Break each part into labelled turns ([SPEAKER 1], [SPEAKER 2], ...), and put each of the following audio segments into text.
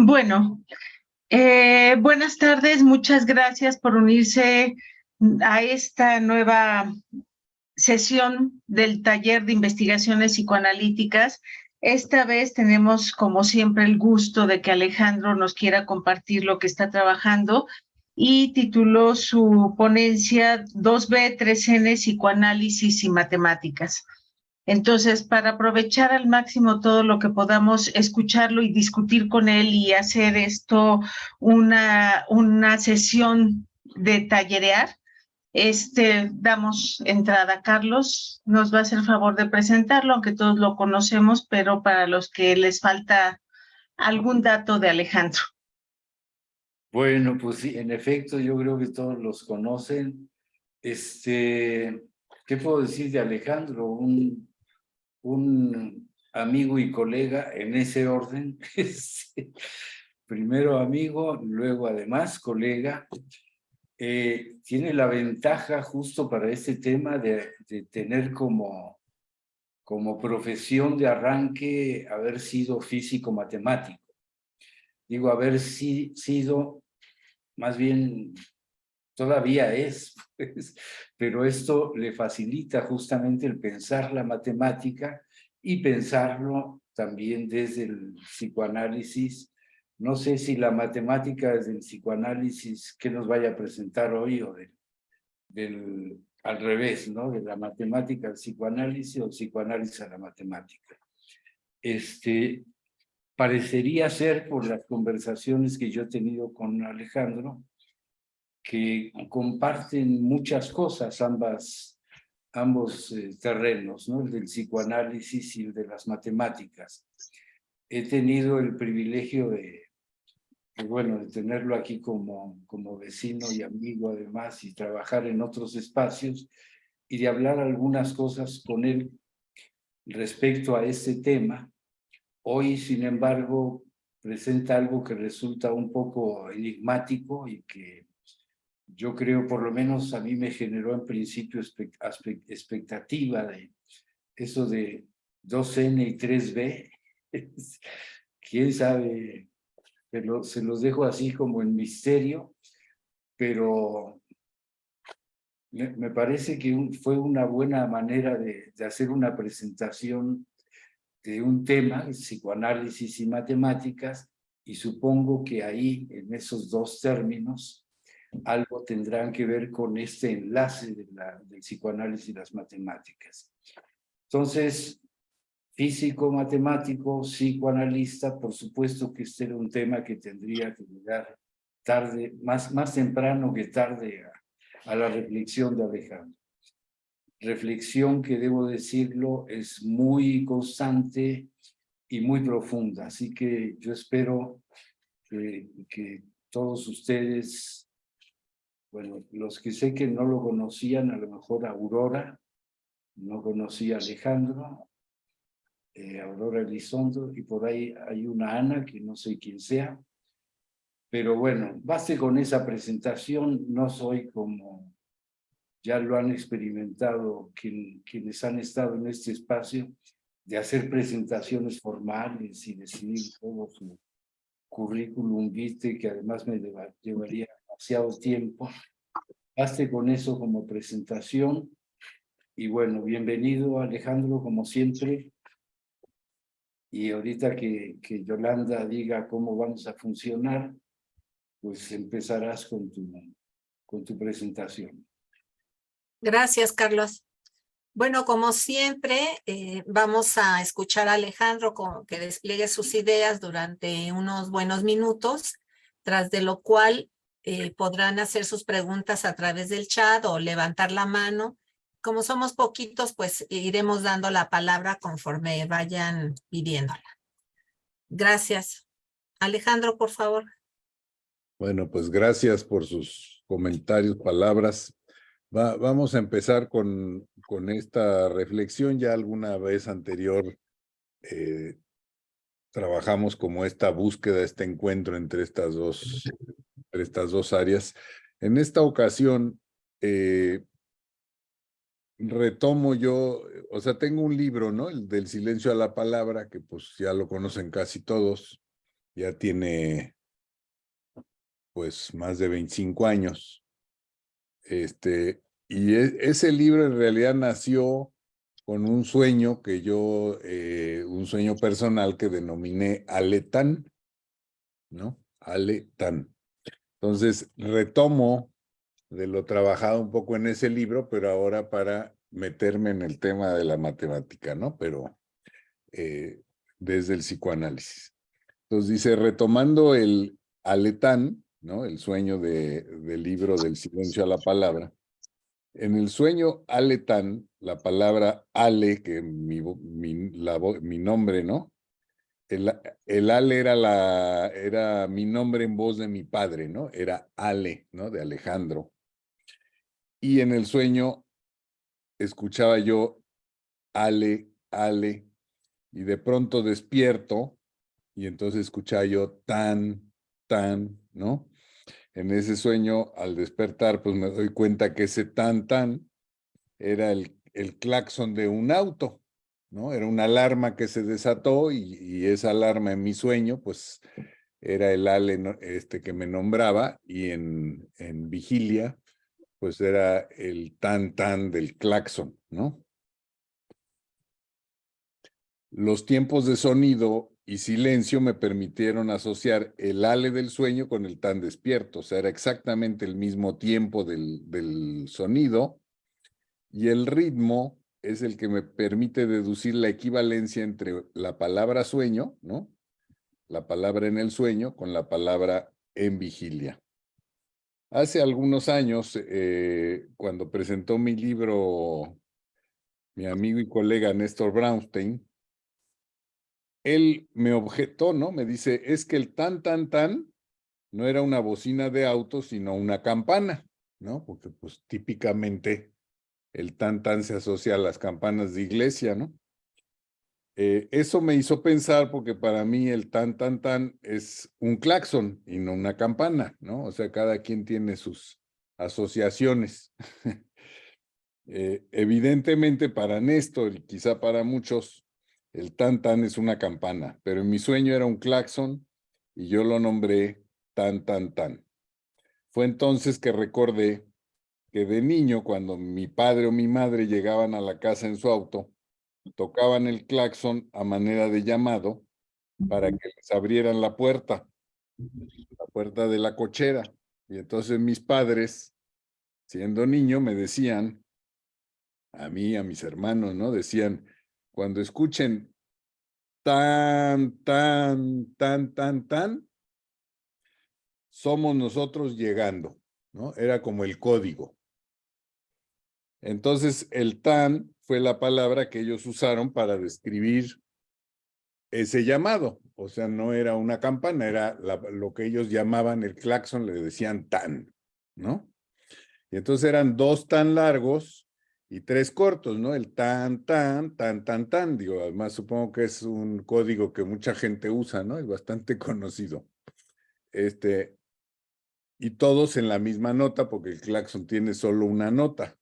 [SPEAKER 1] Bueno, buenas tardes, muchas gracias por unirse a esta nueva sesión del taller de investigaciones psicoanalíticas. Esta vez tenemos, como siempre, el gusto de que Alejandro nos quiera compartir lo que está trabajando y tituló su ponencia 2B, 3N, Psicoanálisis y Matemáticas. Entonces, para aprovechar al máximo todo lo que podamos escucharlo y discutir con él y hacer esto una sesión de tallerear, damos entrada. Carlos nos va a hacer favor de presentarlo, aunque todos lo conocemos, pero para los que les falta algún dato de Alejandro.
[SPEAKER 2] Bueno, pues sí, en efecto, yo creo que todos los conocen. ¿Qué puedo decir de Alejandro? Un amigo y colega en ese orden. Primero amigo, luego además colega. Tiene la ventaja justo para este tema de tener como profesión de arranque haber sido físico matemático. Digo, haber sido, más bien todavía es, pues, pero esto le facilita justamente el pensar la matemática y pensarlo también desde el psicoanálisis. No sé si la matemática desde el psicoanálisis que nos vaya a presentar hoy o al revés, ¿no? De la matemática al psicoanálisis o psicoanálisis a la matemática. Parecería ser, por las conversaciones que yo he tenido con Alejandro, que comparten muchas cosas ambos terrenos, ¿no? El del psicoanálisis y el de las matemáticas. He tenido el privilegio de tenerlo aquí como vecino y amigo además, y trabajar en otros espacios, y de hablar algunas cosas con él respecto a este tema. Hoy, sin embargo, presenta algo que resulta un poco enigmático y que yo creo, por lo menos a mí me generó en principio expectativa de eso de 2N y 3B. ¿Quién sabe? Pero se los dejo así como en misterio, pero me parece que fue una buena manera de hacer una presentación de un tema, psicoanálisis y matemáticas, y supongo que ahí, en esos dos términos, algo tendrán que ver con este enlace del psicoanálisis y las matemáticas. Entonces, físico, matemático, psicoanalista, por supuesto que este era un tema que tendría que llegar tarde, más temprano que tarde a la reflexión de Alejandro. Reflexión que, debo decirlo, es muy constante y muy profunda. Así que yo espero que todos ustedes, bueno, los que sé que no lo conocían, a lo mejor Aurora, no conocía a Alejandro, Aurora Elizondo, y por ahí hay una Ana, que no sé quién sea, pero bueno, baste con esa presentación. No soy como ya lo han experimentado quienes han estado en este espacio, de hacer presentaciones formales y decidir todo su currículum vitae, que además me llevaría demasiado tiempo. Baste con eso como presentación. Y bueno, bienvenido Alejandro, como siempre. Y ahorita que Yolanda diga cómo vamos a funcionar, pues empezarás con tu presentación.
[SPEAKER 3] Gracias, Carlos. Bueno, como siempre, vamos a escuchar a Alejandro que despliegue sus ideas durante unos buenos minutos, tras de lo cual podrán hacer sus preguntas a través del chat o levantar la mano. Como somos poquitos, pues iremos dando la palabra conforme vayan pidiéndola. Gracias. Alejandro, por favor.
[SPEAKER 4] Bueno, pues gracias por sus comentarios, palabras. Vamos a empezar con esta reflexión. Ya alguna vez anterior trabajamos como esta búsqueda, este encuentro entre estas dos áreas. En esta ocasión retomo yo, o sea, tengo un libro, ¿no? El del silencio a la palabra, que pues ya lo conocen casi todos. ya tiene pues más de 25 años. Y ese libro en realidad nació con un sueño que yo, un sueño personal que denominé Aletán, ¿no? Aletán. Entonces retomo de lo trabajado un poco en ese libro, pero ahora para meterme en el tema de la matemática, ¿no? Pero desde el psicoanálisis. Entonces dice, retomando el Aletán, ¿no? El sueño del libro del silencio a la palabra. En el sueño Aletán, la palabra Ale, que mi nombre, ¿no? El Ale era mi nombre en voz de mi padre, ¿no? Era Ale, ¿no? De Alejandro. Y en el sueño escuchaba yo Ale, Ale, y de pronto despierto, y entonces escuchaba yo tan, tan, ¿no? En ese sueño, al despertar, pues me doy cuenta que ese tan, tan era el claxon de un auto, ¿no? Era una alarma que se desató y esa alarma en mi sueño, pues era el Ale que me nombraba y en vigilia, pues era el tan, tan del claxon, ¿no? Los tiempos de sonido y silencio me permitieron asociar el Ale del sueño con el tan despierto, o sea, era exactamente el mismo tiempo del sonido, y el ritmo es el que me permite deducir la equivalencia entre la palabra sueño, ¿no? La palabra en el sueño con la palabra en vigilia. Hace algunos años, cuando presentó mi libro mi amigo y colega Néstor Brownstein, él me objetó, ¿no? Me dice, es que el tan, tan, tan no era una bocina de auto, sino una campana, ¿no? Porque pues típicamente el tan, tan se asocia a las campanas de iglesia, ¿no? Eso me hizo pensar porque para mí el tan, tan, tan es un claxon y no una campana, ¿no? O sea, cada quien tiene sus asociaciones. Evidentemente para Néstor y quizá para muchos, el tan tan es una campana, pero en mi sueño era un claxon y yo lo nombré tan tan tan. Fue entonces que recordé que de niño, cuando mi padre o mi madre llegaban a la casa en su auto, tocaban el claxon a manera de llamado para que les abrieran la puerta de la cochera. Y entonces mis padres, siendo niño, me decían, a mí, a mis hermanos, ¿no? Decían, cuando escuchen tan, tan, tan, tan, tan, somos nosotros llegando, ¿no? Era como el código. Entonces, el tan fue la palabra que ellos usaron para describir ese llamado. O sea, no era una campana, era lo que ellos llamaban el claxon, le decían tan, ¿no? Y entonces eran dos tan largos y tres cortos, ¿no? El tan, tan, tan, tan, tan. Digo, además supongo que es un código que mucha gente usa, ¿no? Es bastante conocido. Y todos en la misma nota, porque el claxon tiene solo una nota.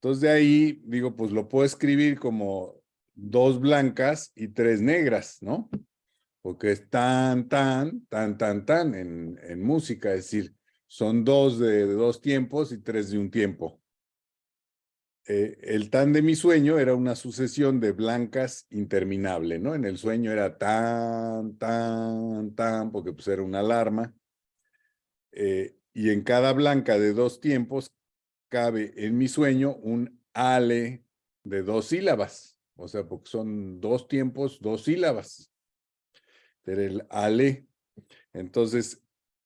[SPEAKER 4] Entonces de ahí, digo, pues lo puedo escribir como dos blancas y tres negras, ¿no? Porque es tan, tan, tan, tan, tan en música, es decir, son dos de dos tiempos y tres de un tiempo. El tan de mi sueño era una sucesión de blancas interminable, ¿no? En el sueño era tan, tan, tan, porque pues era una alarma. Y en cada blanca de dos tiempos cabe en mi sueño un ale de dos sílabas. O sea, porque son dos tiempos, dos sílabas. Era el ale. Entonces,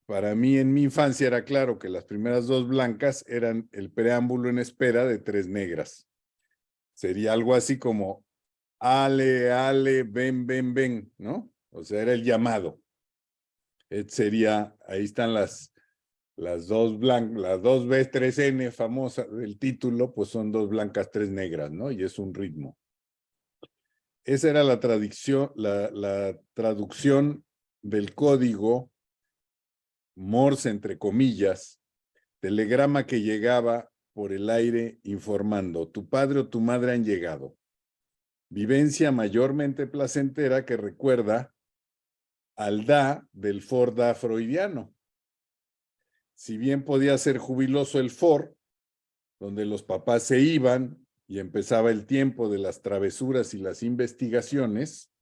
[SPEAKER 4] para mí en mi infancia era claro que las primeras dos blancas eran el preámbulo en espera de tres negras. Sería algo así como ale, ale, ven, ven, ven, ¿no? O sea, era el llamado. Sería, ahí están las dos blancas, las dos B3N famosas del título, pues son dos blancas, tres negras, ¿no? Y es un ritmo. Esa era la traducción del código Morse, entre comillas, telegrama que llegaba por el aire informando, tu padre o tu madre han llegado. Vivencia mayormente placentera que recuerda al da del for-da freudiano. Si bien podía ser jubiloso el for, donde los papás se iban y empezaba el tiempo de las travesuras y las investigaciones,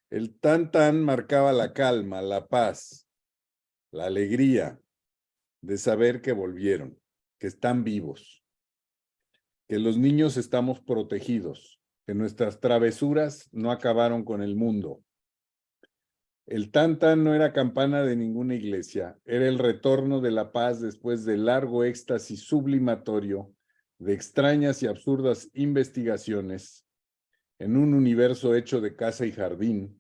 [SPEAKER 4] el tan marcaba la calma, la paz, la alegría de saber que volvieron, que están vivos, que los niños estamos protegidos, que nuestras travesuras no acabaron con el mundo. El tan no era campana de ninguna iglesia, era el retorno de la paz después del largo éxtasis sublimatorio de extrañas y absurdas investigaciones en un universo hecho de casa y jardín.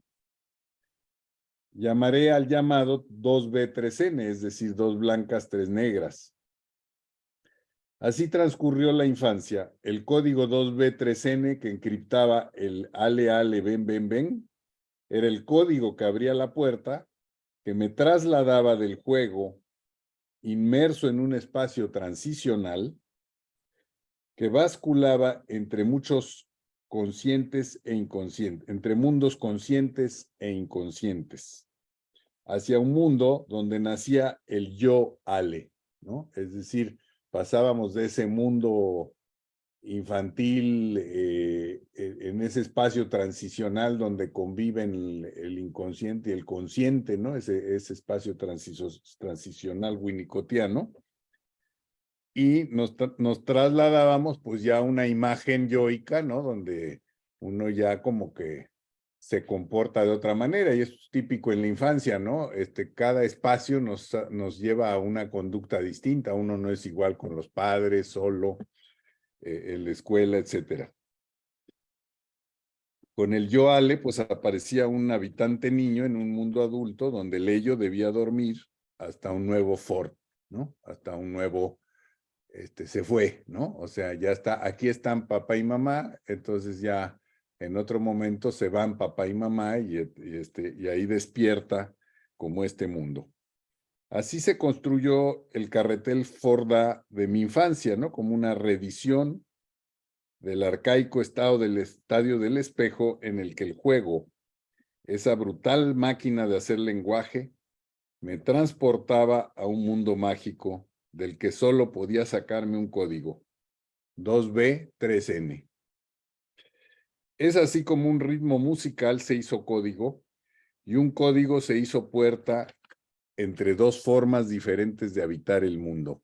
[SPEAKER 4] Llamaré al llamado 2B3N, es decir, 2 blancas, 3 negras. Así transcurrió la infancia. El código 2B3N que encriptaba el ale, ven, era el código que abría la puerta, que me trasladaba del juego, inmerso en un espacio transicional, que basculaba entre muchos conscientes e inconscientes, entre mundos conscientes e inconscientes, hacia un mundo donde nacía el yo Ale, ¿no? Es decir, pasábamos de ese mundo infantil, en ese espacio transicional donde conviven el inconsciente y el consciente, ¿no? Ese espacio transicional winnicottiano. Y nos trasladábamos pues ya a una imagen yoica, ¿no? Donde uno ya como que se comporta de otra manera, y es típico en la infancia, ¿no? Cada espacio nos lleva a una conducta distinta, uno no es igual con los padres, solo, en la escuela, etcétera. Con el yo Ale, pues aparecía un habitante niño en un mundo adulto donde el ello debía dormir hasta un nuevo for, ¿no? Hasta un nuevo, se fue, ¿no? O sea, ya está, aquí están papá y mamá, entonces ya en otro momento se van papá y mamá y ahí despierta como este mundo. Así se construyó el carretel Forda de mi infancia, ¿no? Como una reedición del arcaico estadio del espejo en el que el juego, esa brutal máquina de hacer lenguaje, me transportaba a un mundo mágico del que solo podía sacarme un código, 2B3N. Es así como un ritmo musical se hizo código y un código se hizo puerta entre dos formas diferentes de habitar el mundo.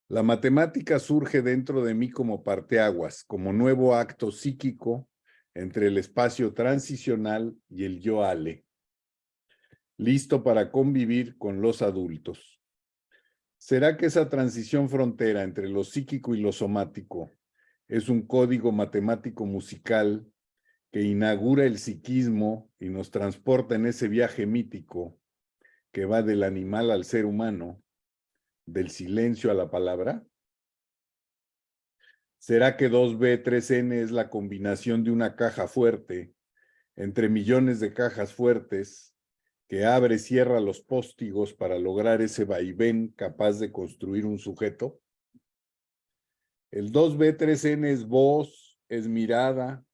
[SPEAKER 4] La matemática surge dentro de mí como parteaguas, como nuevo acto psíquico entre el espacio transicional y el yo Ale, listo para convivir con los adultos. ¿Será que esa transición frontera entre lo psíquico y lo somático es un código matemático musical que inaugura el psiquismo y nos transporta en ese viaje mítico que va del animal al ser humano, del silencio a la palabra? ¿Será que 2B3N es la combinación de una caja fuerte entre millones de cajas fuertes que abre y cierra los póstigos para lograr ese vaivén capaz de construir un sujeto? El 2B3N es voz, es mirada,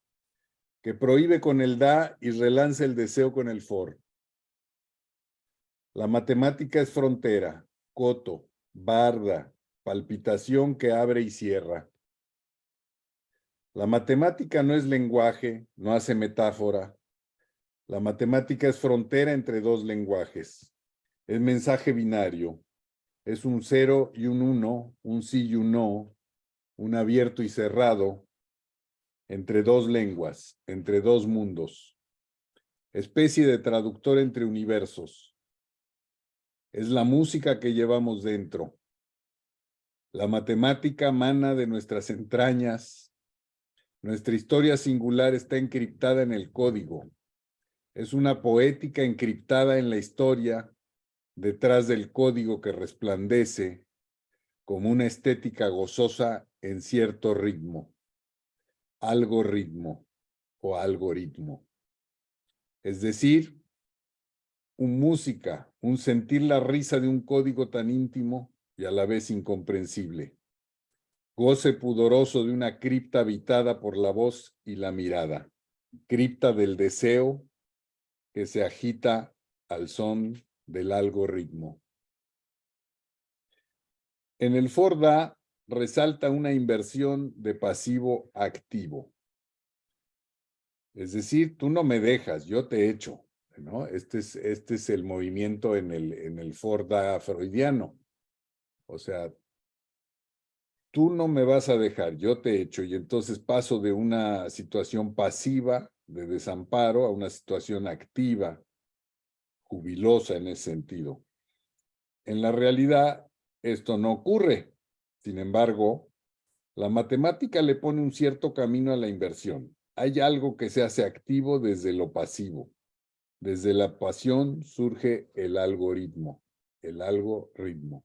[SPEAKER 4] que prohíbe con el da y relanza el deseo con el for. La matemática es frontera, coto, barda, palpitación que abre y cierra. La matemática no es lenguaje, no hace metáfora. La matemática es frontera entre dos lenguajes. Es mensaje binario. Es un 0 y un 1, un sí y un no, un abierto y cerrado, entre dos lenguas, entre dos mundos. Especie de traductor entre universos. Es la música que llevamos dentro. La matemática mana de nuestras entrañas. Nuestra historia singular está encriptada en el código. Es una poética encriptada en la historia, detrás del código que resplandece como una estética gozosa en cierto ritmo, algoritmo o algoritmo. Es decir, música, un sentir la risa de un código tan íntimo y a la vez incomprensible. Goce pudoroso de una cripta habitada por la voz y la mirada. Cripta del deseo, que se agita al son del algoritmo. En el Ford-A resalta una inversión de pasivo a activo. Es decir, tú no me dejas, yo te echo, ¿no? Este es el movimiento en el Ford-A freudiano. O sea, tú no me vas a dejar, yo te echo, y entonces paso de una situación pasiva de desamparo a una situación activa, jubilosa en ese sentido. En la realidad, esto no ocurre. Sin embargo, la matemática le pone un cierto camino a la inversión. Hay algo que se hace activo desde lo pasivo. Desde la pasión surge el algoritmo. El algoritmo.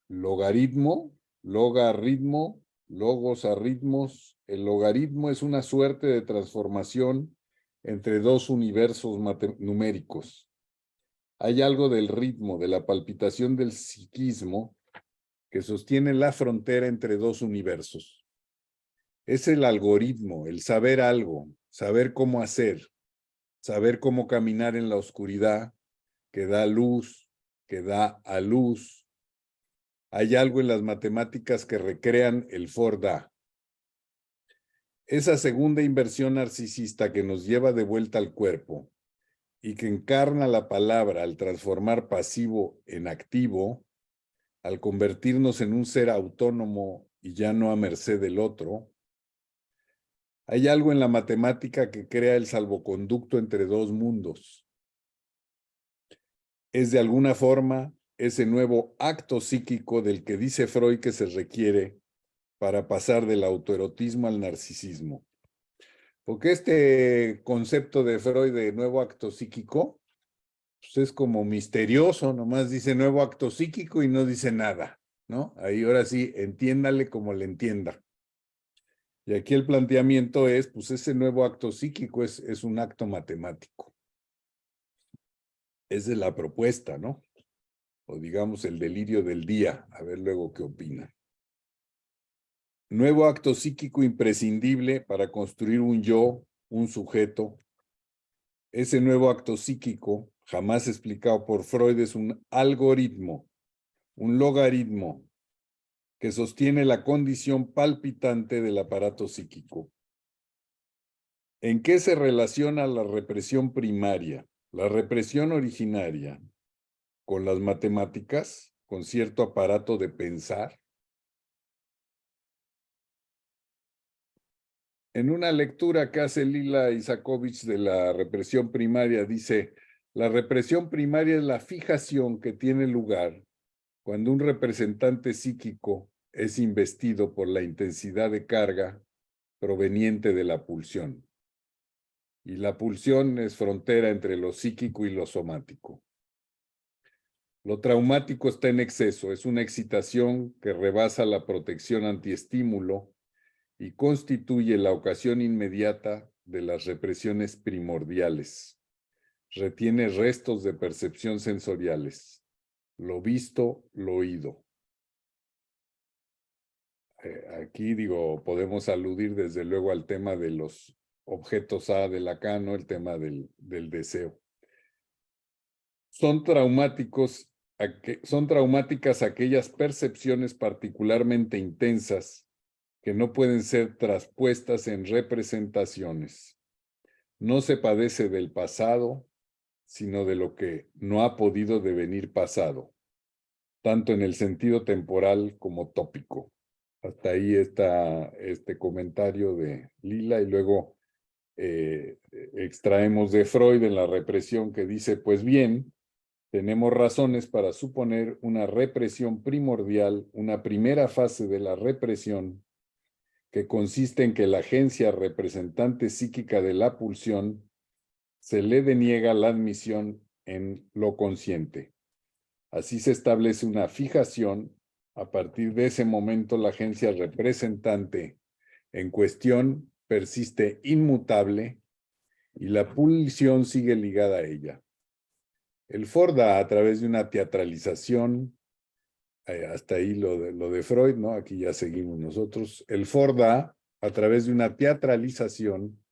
[SPEAKER 4] Logaritmo, logaritmo, logos a ritmos. El logaritmo es una suerte de transformación entre dos universos numéricos. Hay algo del ritmo, de la palpitación del psiquismo que sostiene la frontera entre dos universos. Es el algoritmo, el saber algo, saber cómo hacer, saber cómo caminar en la oscuridad, que da luz, que da a luz. Hay algo en las matemáticas que recrean el Ford-A. Esa segunda inversión narcisista que nos lleva de vuelta al cuerpo y que encarna la palabra al transformar pasivo en activo, al convertirnos en un ser autónomo y ya no a merced del otro. Hay algo en la matemática que crea el salvoconducto entre dos mundos. Es de alguna forma ese nuevo acto psíquico del que dice Freud que se requiere para pasar del autoerotismo al narcisismo. Porque este concepto de Freud de nuevo acto psíquico, pues es como misterioso, nomás dice nuevo acto psíquico y no dice nada, ¿no? Ahí ahora sí, entiéndale como le entienda. Y aquí el planteamiento es, pues ese nuevo acto psíquico es un acto matemático. Esa es la propuesta, ¿no? O digamos el delirio del día, a ver luego qué opina. Nuevo acto psíquico imprescindible para construir un yo, un sujeto. Ese nuevo acto psíquico, jamás explicado por Freud, es un algoritmo, un logaritmo, que sostiene la condición palpitante del aparato psíquico. ¿En qué se relaciona la represión primaria, la represión originaria, con las matemáticas, con cierto aparato de pensar? En una lectura que hace Lila Isakovich de la represión primaria, dice, la represión primaria es la fijación que tiene lugar cuando un representante psíquico es investido por la intensidad de carga proveniente de la pulsión. Y la pulsión es frontera entre lo psíquico y lo somático. Lo traumático está en exceso, es una excitación que rebasa la protección antiestímulo y constituye la ocasión inmediata de las represiones primordiales. Retiene restos de percepción sensoriales, lo visto, lo oído. Aquí podemos aludir desde luego al tema de los objetos A de Lacan, ¿no? El tema del deseo. Son traumáticas aquellas percepciones particularmente intensas que no pueden ser traspuestas en representaciones. No se padece del pasado, sino de lo que no ha podido devenir pasado, tanto en el sentido temporal como tópico. Hasta ahí está este comentario de Lila y luego extraemos de Freud en la represión que dice, pues bien, tenemos razones para suponer una represión primordial, una primera fase de la represión que consiste en que la agencia representante psíquica de la pulsión se le deniega la admisión en lo consciente. Así se establece una fijación. A partir de ese momento, la agencia representante en cuestión persiste inmutable y la pulsión sigue ligada a ella. El Ford-A, a través de una teatralización, hasta ahí lo de Freud, ¿no? Aquí ya seguimos nosotros. El Ford-A, a través de una teatralización,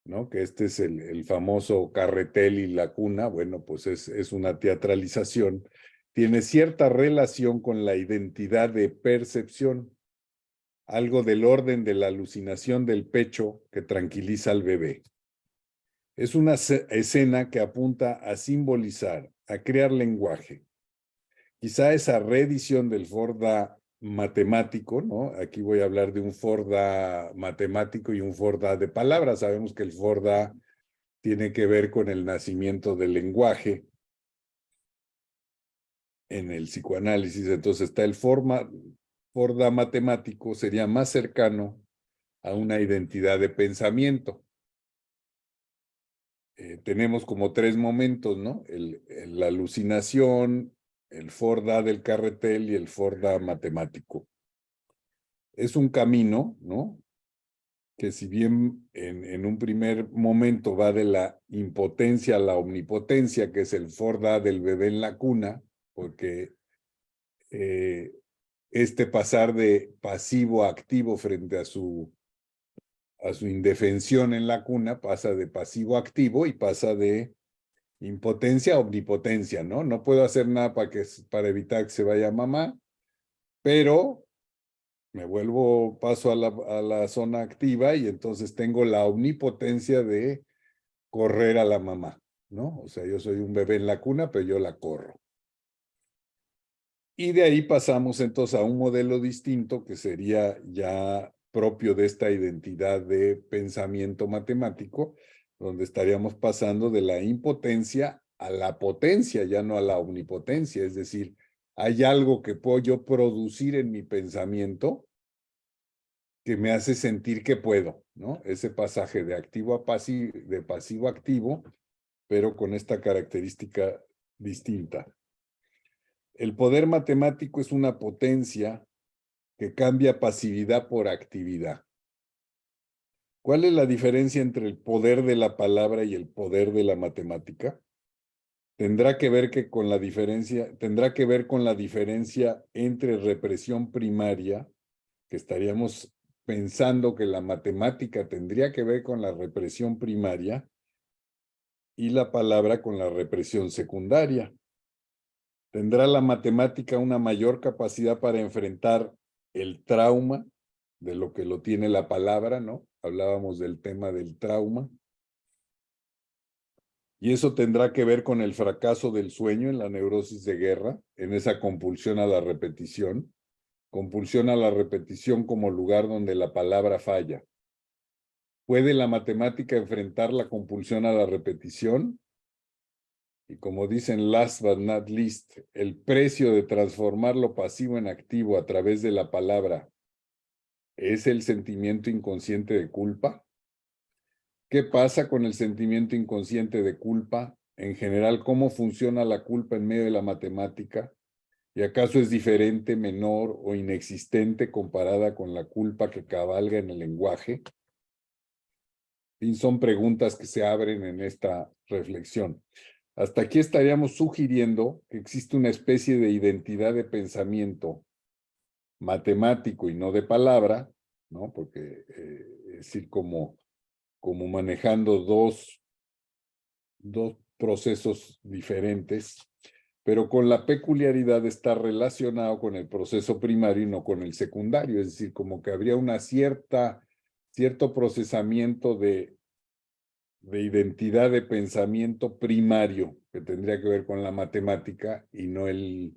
[SPEAKER 4] ¿no? Que este es el famoso carretel y la cuna. Bueno, pues es una teatralización. Tiene cierta relación con la identidad de percepción, algo del orden de la alucinación del pecho que tranquiliza al bebé. Es una escena que apunta a simbolizar, a crear lenguaje. Quizá esa reedición del Forda matemático, ¿no? Aquí voy a hablar de un Forda matemático y un Forda de palabras. Sabemos que el Forda tiene que ver con el nacimiento del lenguaje en el psicoanálisis. Entonces está el Forda matemático, sería más cercano a una identidad de pensamiento. Tenemos como 3 momentos, ¿no? La alucinación, el Forda del carretel y el Forda matemático. Es un camino, ¿no? Que si bien en un primer momento va de la impotencia a la omnipotencia, que es el Forda del bebé en la cuna, porque pasar de pasivo a activo frente a su indefensión en la cuna, pasa de pasivo a activo y pasa de impotencia a omnipotencia, ¿no? No puedo hacer nada para evitar que se vaya mamá, pero me paso a la zona activa y entonces tengo la omnipotencia de correr a la mamá, ¿no? O sea, yo soy un bebé en la cuna, pero yo la corro. Y de ahí pasamos entonces a un modelo distinto que sería ya propio de esta identidad de pensamiento matemático, donde estaríamos pasando de la impotencia a la potencia, ya no a la omnipotencia. Es decir, hay algo que puedo yo producir en mi pensamiento que me hace sentir que puedo, ¿no? Ese pasaje de activo a pasivo, de pasivo a activo, pero con esta característica distinta. El poder matemático es una potencia que cambia pasividad por actividad. ¿Cuál es la diferencia entre el poder de la palabra y el poder de la matemática? Tendrá que ver con la diferencia entre represión primaria, que estaríamos pensando que la matemática tendría que ver con la represión primaria, y la palabra con la represión secundaria. ¿Tendrá la matemática una mayor capacidad para enfrentar el trauma de lo que lo tiene la palabra, ¿no? Hablábamos del tema del trauma. Y eso tendrá que ver con el fracaso del sueño en la neurosis de guerra, en esa compulsión a la repetición como lugar donde la palabra falla. ¿Puede la matemática enfrentar la compulsión a la repetición? Y como dicen last but not least, el precio de transformar lo pasivo en activo a través de la palabra es el sentimiento inconsciente de culpa. ¿Qué pasa con el sentimiento inconsciente de culpa? En general, ¿cómo funciona la culpa en medio de la matemática? ¿Y acaso es diferente, menor o inexistente comparada con la culpa que cabalga en el lenguaje? Y son preguntas que se abren en esta reflexión. Hasta aquí estaríamos sugiriendo que existe una especie de identidad de pensamiento matemático y no de palabra, ¿no? Porque es decir, como manejando dos procesos diferentes, pero con la peculiaridad de estar relacionado con el proceso primario y no con el secundario, es decir, como que habría una cierto procesamiento de identidad de pensamiento primario que tendría que ver con la matemática y no el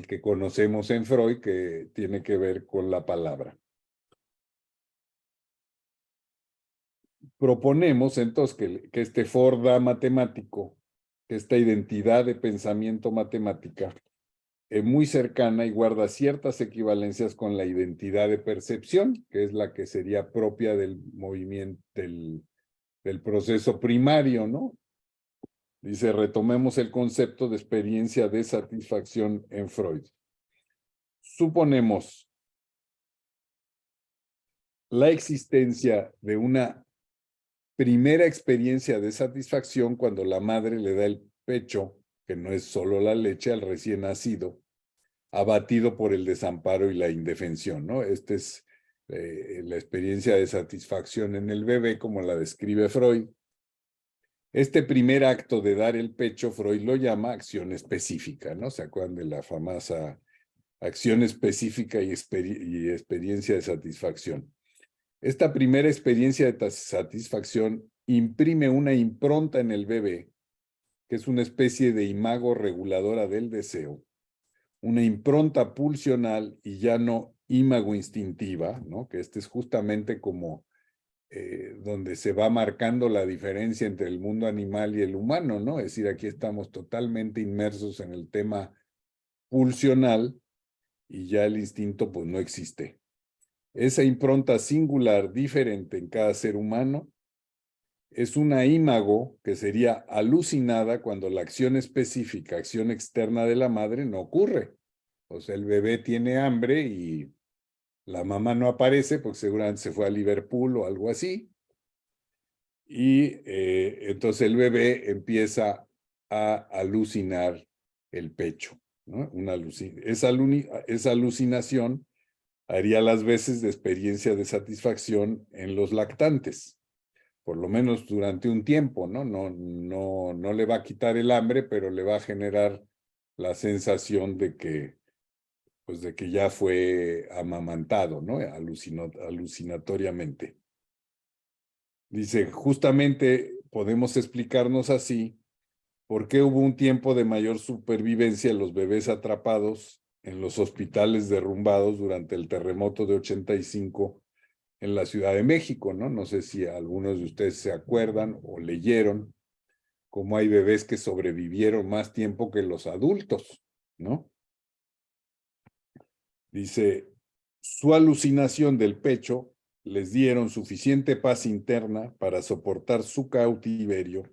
[SPEAKER 4] que conocemos en Freud, que tiene que ver con la palabra. Proponemos entonces que este Forda matemático, que esta identidad de pensamiento matemática, es muy cercana y guarda ciertas equivalencias con la identidad de percepción, que es la que sería propia del movimiento, del proceso primario, ¿no? Dice, retomemos el concepto de experiencia de satisfacción en Freud. Suponemos la existencia de una primera experiencia de satisfacción cuando la madre le da el pecho, que no es solo la leche, al recién nacido, abatido por el desamparo y la indefensión, ¿no? Este es la experiencia de satisfacción en el bebé, como la describe Freud. Este primer acto de dar el pecho, Freud lo llama acción específica, ¿no? ¿Se acuerdan de la famosa acción específica y experiencia de satisfacción? Esta primera experiencia de satisfacción imprime una impronta en el bebé, que es una especie de imago reguladora del deseo, una impronta pulsional y ya no imago instintiva, ¿no? Que este es justamente como donde se va marcando la diferencia entre el mundo animal y el humano, ¿no? Es decir, aquí estamos totalmente inmersos en el tema pulsional y ya el instinto pues no existe. Esa impronta singular, diferente en cada ser humano, es una imago que sería alucinada cuando la acción específica, acción externa de la madre no ocurre. O sea, el bebé tiene hambre y la mamá no aparece porque seguramente se fue a Liverpool o algo así. Y entonces el bebé empieza a alucinar el pecho, ¿no? Esa alucinación haría las veces de experiencia de satisfacción en los lactantes, por lo menos durante un tiempo, ¿no? No le va a quitar el hambre, pero le va a generar la sensación de que ya fue amamantado, ¿no? Alucinatoriamente. Dice, justamente podemos explicarnos así por qué hubo un tiempo de mayor supervivencia en los bebés atrapados en los hospitales derrumbados durante el terremoto de 85 en la Ciudad de México, ¿no? No sé si algunos de ustedes se acuerdan o leyeron cómo hay bebés que sobrevivieron más tiempo que los adultos, ¿no? Dice, su alucinación del pecho les dieron suficiente paz interna para soportar su cautiverio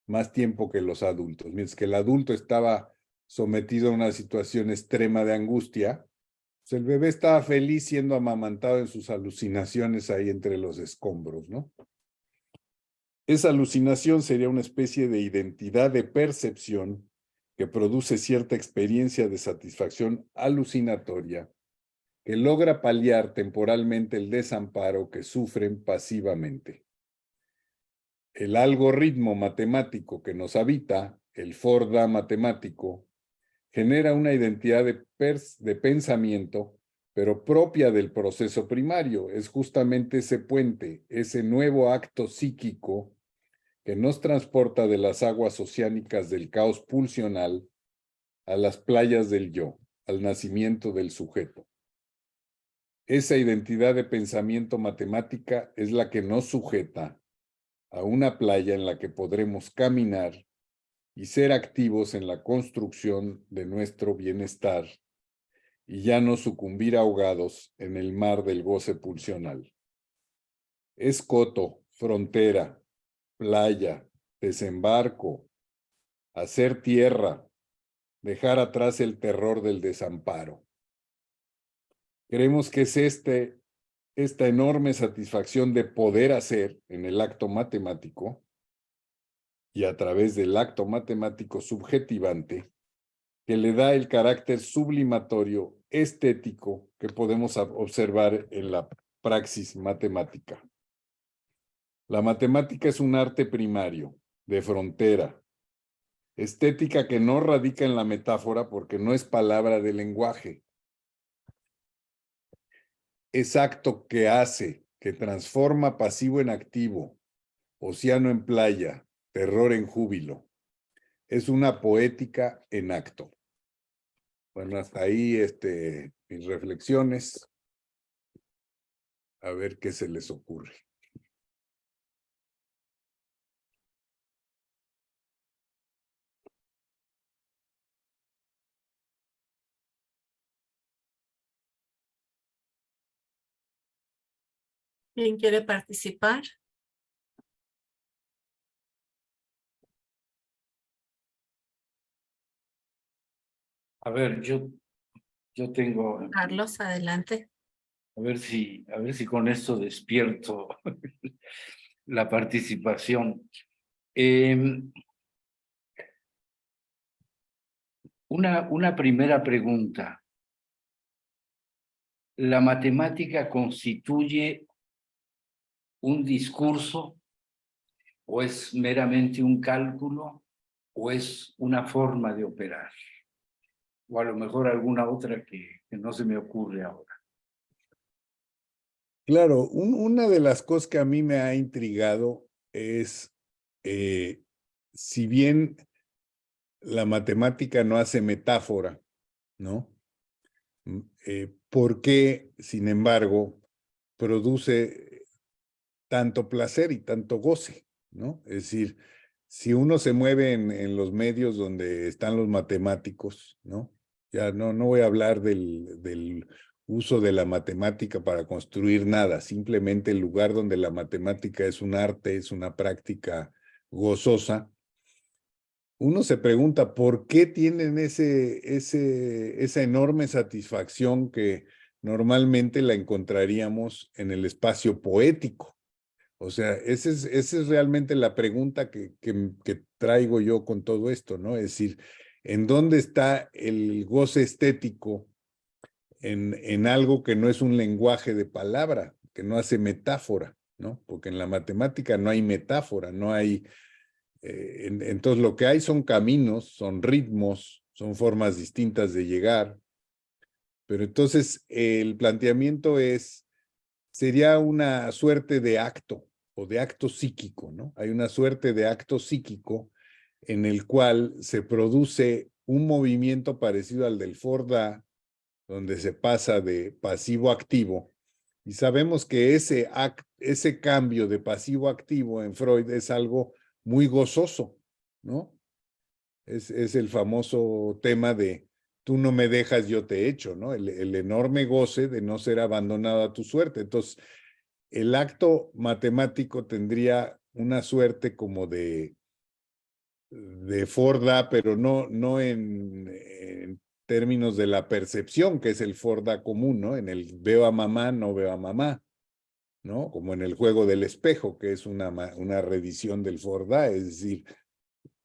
[SPEAKER 4] más tiempo que los adultos. Mientras que el adulto estaba sometido a una situación extrema de angustia, pues el bebé estaba feliz siendo amamantado en sus alucinaciones ahí entre los escombros, ¿no? Esa alucinación sería una especie de identidad de percepción que produce cierta experiencia de satisfacción alucinatoria que logra paliar temporalmente el desamparo que sufren pasivamente. El algoritmo matemático que nos habita, el Forda matemático, genera una identidad de pensamiento, pero propia del proceso primario. Es justamente ese puente, ese nuevo acto psíquico que nos transporta de las aguas oceánicas del caos pulsional a las playas del yo, al nacimiento del sujeto. Esa identidad de pensamiento matemática es la que nos sujeta a una playa en la que podremos caminar y ser activos en la construcción de nuestro bienestar y ya no sucumbir ahogados en el mar del goce pulsional. Es coto, frontera, playa, desembarco, hacer tierra, dejar atrás el terror del desamparo. Creemos que es esta enorme satisfacción de poder hacer en el acto matemático y a través del acto matemático subjetivante que le da el carácter sublimatorio estético que podemos observar en la praxis matemática. La matemática es un arte primario, de frontera, estética que no radica en la metáfora porque no es palabra de lenguaje. Es acto que hace, que transforma pasivo en activo, océano en playa, terror en júbilo. Es una poética en acto. Bueno, hasta ahí mis reflexiones. A ver qué se les ocurre.
[SPEAKER 3] ¿Quién quiere participar?
[SPEAKER 2] A ver, yo tengo,
[SPEAKER 3] Carlos, adelante.
[SPEAKER 2] a ver si con esto despierto la participación. Una primera pregunta. la matemática constituye un discurso o es meramente un cálculo o es una forma de operar, o a lo mejor alguna otra que no se me ocurre ahora.
[SPEAKER 4] Claro, una de las cosas que a mí me ha intrigado es, si bien la matemática no hace metáfora, ¿no? ¿Por qué, sin embargo, produce tanto placer y tanto goce, ¿no? Es decir, si uno se mueve en los medios donde están los matemáticos, ¿no? Ya no voy a hablar del uso de la matemática para construir nada, simplemente el lugar donde la matemática es un arte, es una práctica gozosa. Uno se pregunta por qué tienen esa enorme satisfacción que normalmente la encontraríamos en el espacio poético. O sea, esa es realmente la pregunta que traigo yo con todo esto, ¿no? Es decir, ¿en dónde está el goce estético en algo que no es un lenguaje de palabra, que no hace metáfora, ¿no? Porque en la matemática no hay metáfora, no hay... entonces lo que hay son caminos, son ritmos, son formas distintas de llegar, pero entonces el planteamiento sería una suerte de acto o de acto psíquico, ¿no? Hay una suerte de acto psíquico en el cual se produce un movimiento parecido al del Ford-A, donde se pasa de pasivo a activo, y sabemos que ese cambio de pasivo a activo en Freud es algo muy gozoso, ¿no? Es el famoso tema de tú no me dejas, yo te echo, ¿no? El enorme goce de no ser abandonado a tu suerte. Entonces, el acto matemático tendría una suerte como de Ford-A, pero no en términos de la percepción, que es el Ford-A común, ¿no? En el veo a mamá, no veo a mamá, ¿no? Como en el juego del espejo, que es una reedición del Ford-A, es decir,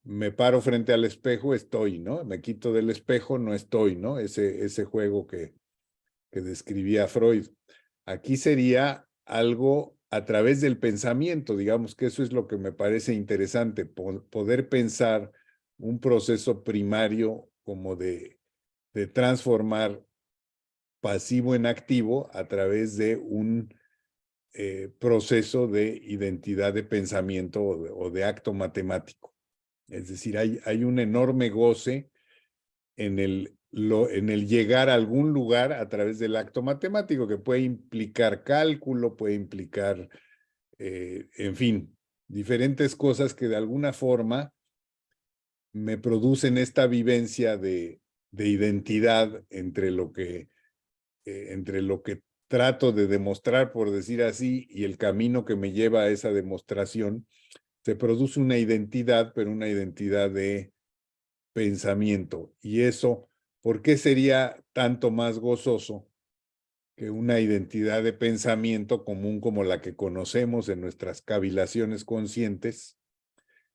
[SPEAKER 4] me paro frente al espejo, estoy, ¿no? Me quito del espejo, no estoy, ¿no? Ese juego que describía Freud. Aquí sería algo a través del pensamiento, digamos que eso es lo que me parece interesante, poder pensar un proceso primario como de transformar pasivo en activo a través de un proceso de identidad de pensamiento o de acto matemático. Es decir, hay un enorme goce en el llegar a algún lugar a través del acto matemático, que puede implicar cálculo, puede implicar, en fin, diferentes cosas que de alguna forma me producen esta vivencia de identidad entre lo que trato de demostrar, por decir así, y el camino que me lleva a esa demostración. Se produce una identidad, pero una identidad de pensamiento. Y eso, ¿por qué sería tanto más gozoso que una identidad de pensamiento común como la que conocemos en nuestras cavilaciones conscientes,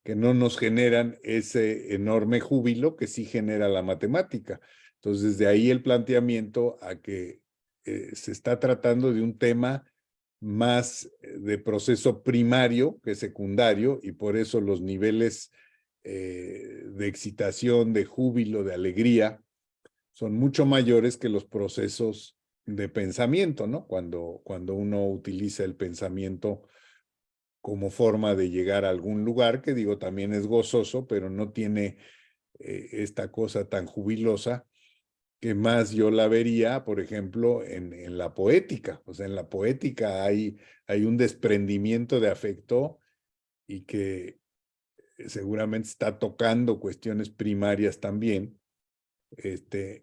[SPEAKER 4] que no nos generan ese enorme júbilo que sí genera la matemática? Entonces, desde ahí el planteamiento a que se está tratando de un tema más de proceso primario que secundario, y por eso los niveles de excitación, de júbilo, de alegría, son mucho mayores que los procesos de pensamiento, ¿no? Cuando uno utiliza el pensamiento como forma de llegar a algún lugar, que digo, también es gozoso, pero no tiene esta cosa tan jubilosa, que más yo la vería, por ejemplo, en la poética. O sea, en la poética hay un desprendimiento de afecto y que seguramente está tocando cuestiones primarias también,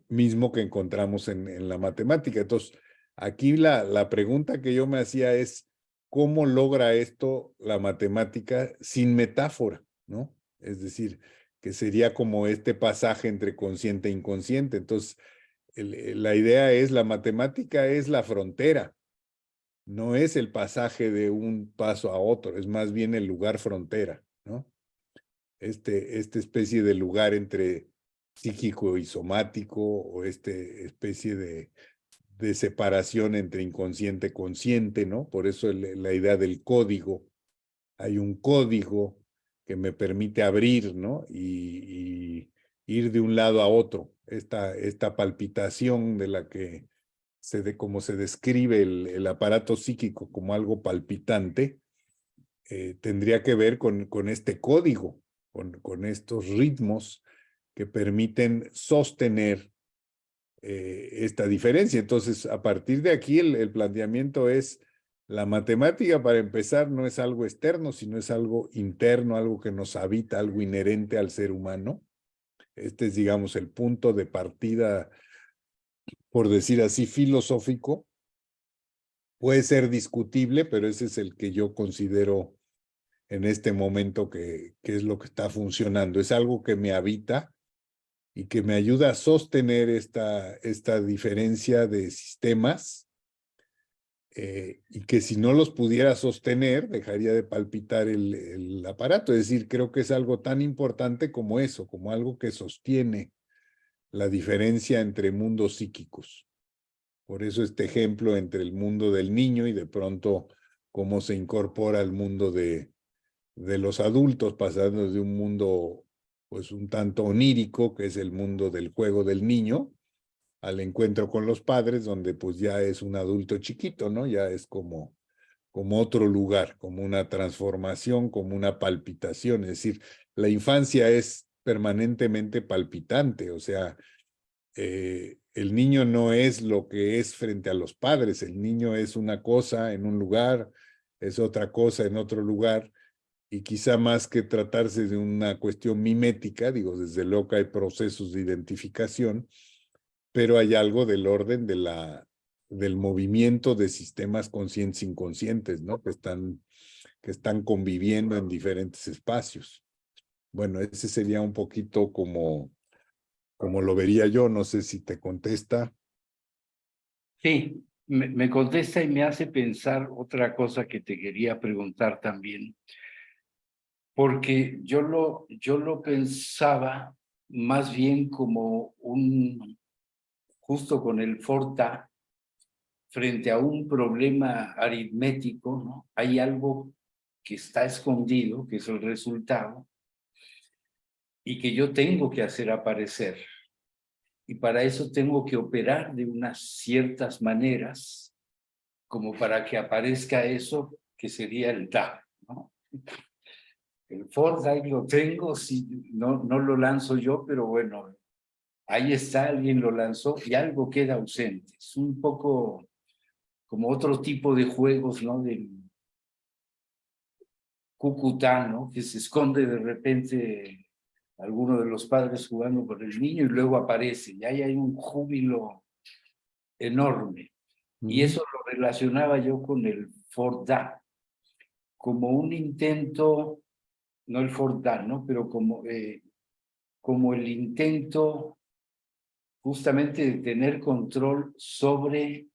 [SPEAKER 4] mismo que encontramos en la matemática. Entonces, aquí la pregunta que yo me hacía es, ¿cómo logra esto la matemática sin metáfora, ¿no? Es decir, que sería como este pasaje entre consciente e inconsciente. Entonces, la idea es, la matemática es la frontera, no es el pasaje de un paso a otro, es más bien el lugar frontera, ¿no? Esta especie de lugar entre psíquico y somático, o especie de de separación entre inconsciente y consciente, ¿no? Por eso la idea del código. Hay un código que me permite abrir, ¿no? Y ir de un lado a otro. Esta palpitación de la que como se describe el aparato psíquico como algo palpitante, tendría que ver con este código, con estos ritmos que permiten sostener esta diferencia. Entonces, a partir de aquí, el planteamiento es, la matemática, para empezar, no es algo externo, sino es algo interno, algo que nos habita, algo inherente al ser humano. Este es, digamos, el punto de partida, por decir así, filosófico. Puede ser discutible, pero ese es el que yo considero en este momento que es lo que está funcionando. Es algo que me habita y que me ayuda a sostener esta diferencia de sistemas, y que si no los pudiera sostener, dejaría de palpitar el aparato. Es decir, creo que es algo tan importante como eso, como algo que sostiene la diferencia entre mundos psíquicos. Por eso este ejemplo entre el mundo del niño y de pronto cómo se incorpora al mundo de los adultos, pasando de un mundo pues un tanto onírico, que es el mundo del juego del niño, al encuentro con los padres, donde pues ya es un adulto chiquito, ¿no? Ya es como otro lugar, como una transformación, como una palpitación. Es decir, la infancia es permanentemente palpitante, o sea, el niño no es lo que es frente a los padres, el niño es una cosa en un lugar, es otra cosa en otro lugar, y quizá más que tratarse de una cuestión mimética, digo, desde luego que hay procesos de identificación, pero hay algo del orden del movimiento de sistemas conscientes e inconscientes, ¿no? Que están conviviendo en diferentes espacios. Bueno, ese sería un poquito como lo vería yo, no sé si te contesta.
[SPEAKER 2] Sí, me contesta y me hace pensar otra cosa que te quería preguntar también, porque yo lo pensaba más bien como justo con el Forta, frente a un problema aritmético, ¿no? Hay algo que está escondido, que es el resultado, y que yo tengo que hacer aparecer. Y para eso tengo que operar de unas ciertas maneras, como para que aparezca eso que sería el Da, ¿no? El Ford ahí lo tengo, sí, no lo lanzo yo, pero bueno, ahí está, alguien lo lanzó y algo queda ausente. Es un poco como otro tipo de juegos, ¿no? Del Cúcuta, ¿no? Que se esconde de repente alguno de los padres jugando con el niño y luego aparece, y ahí hay un júbilo enorme. Y eso lo relacionaba yo con el Forda, como un intento, no el Forda, ¿no? Pero como el intento justamente de tener control sobre,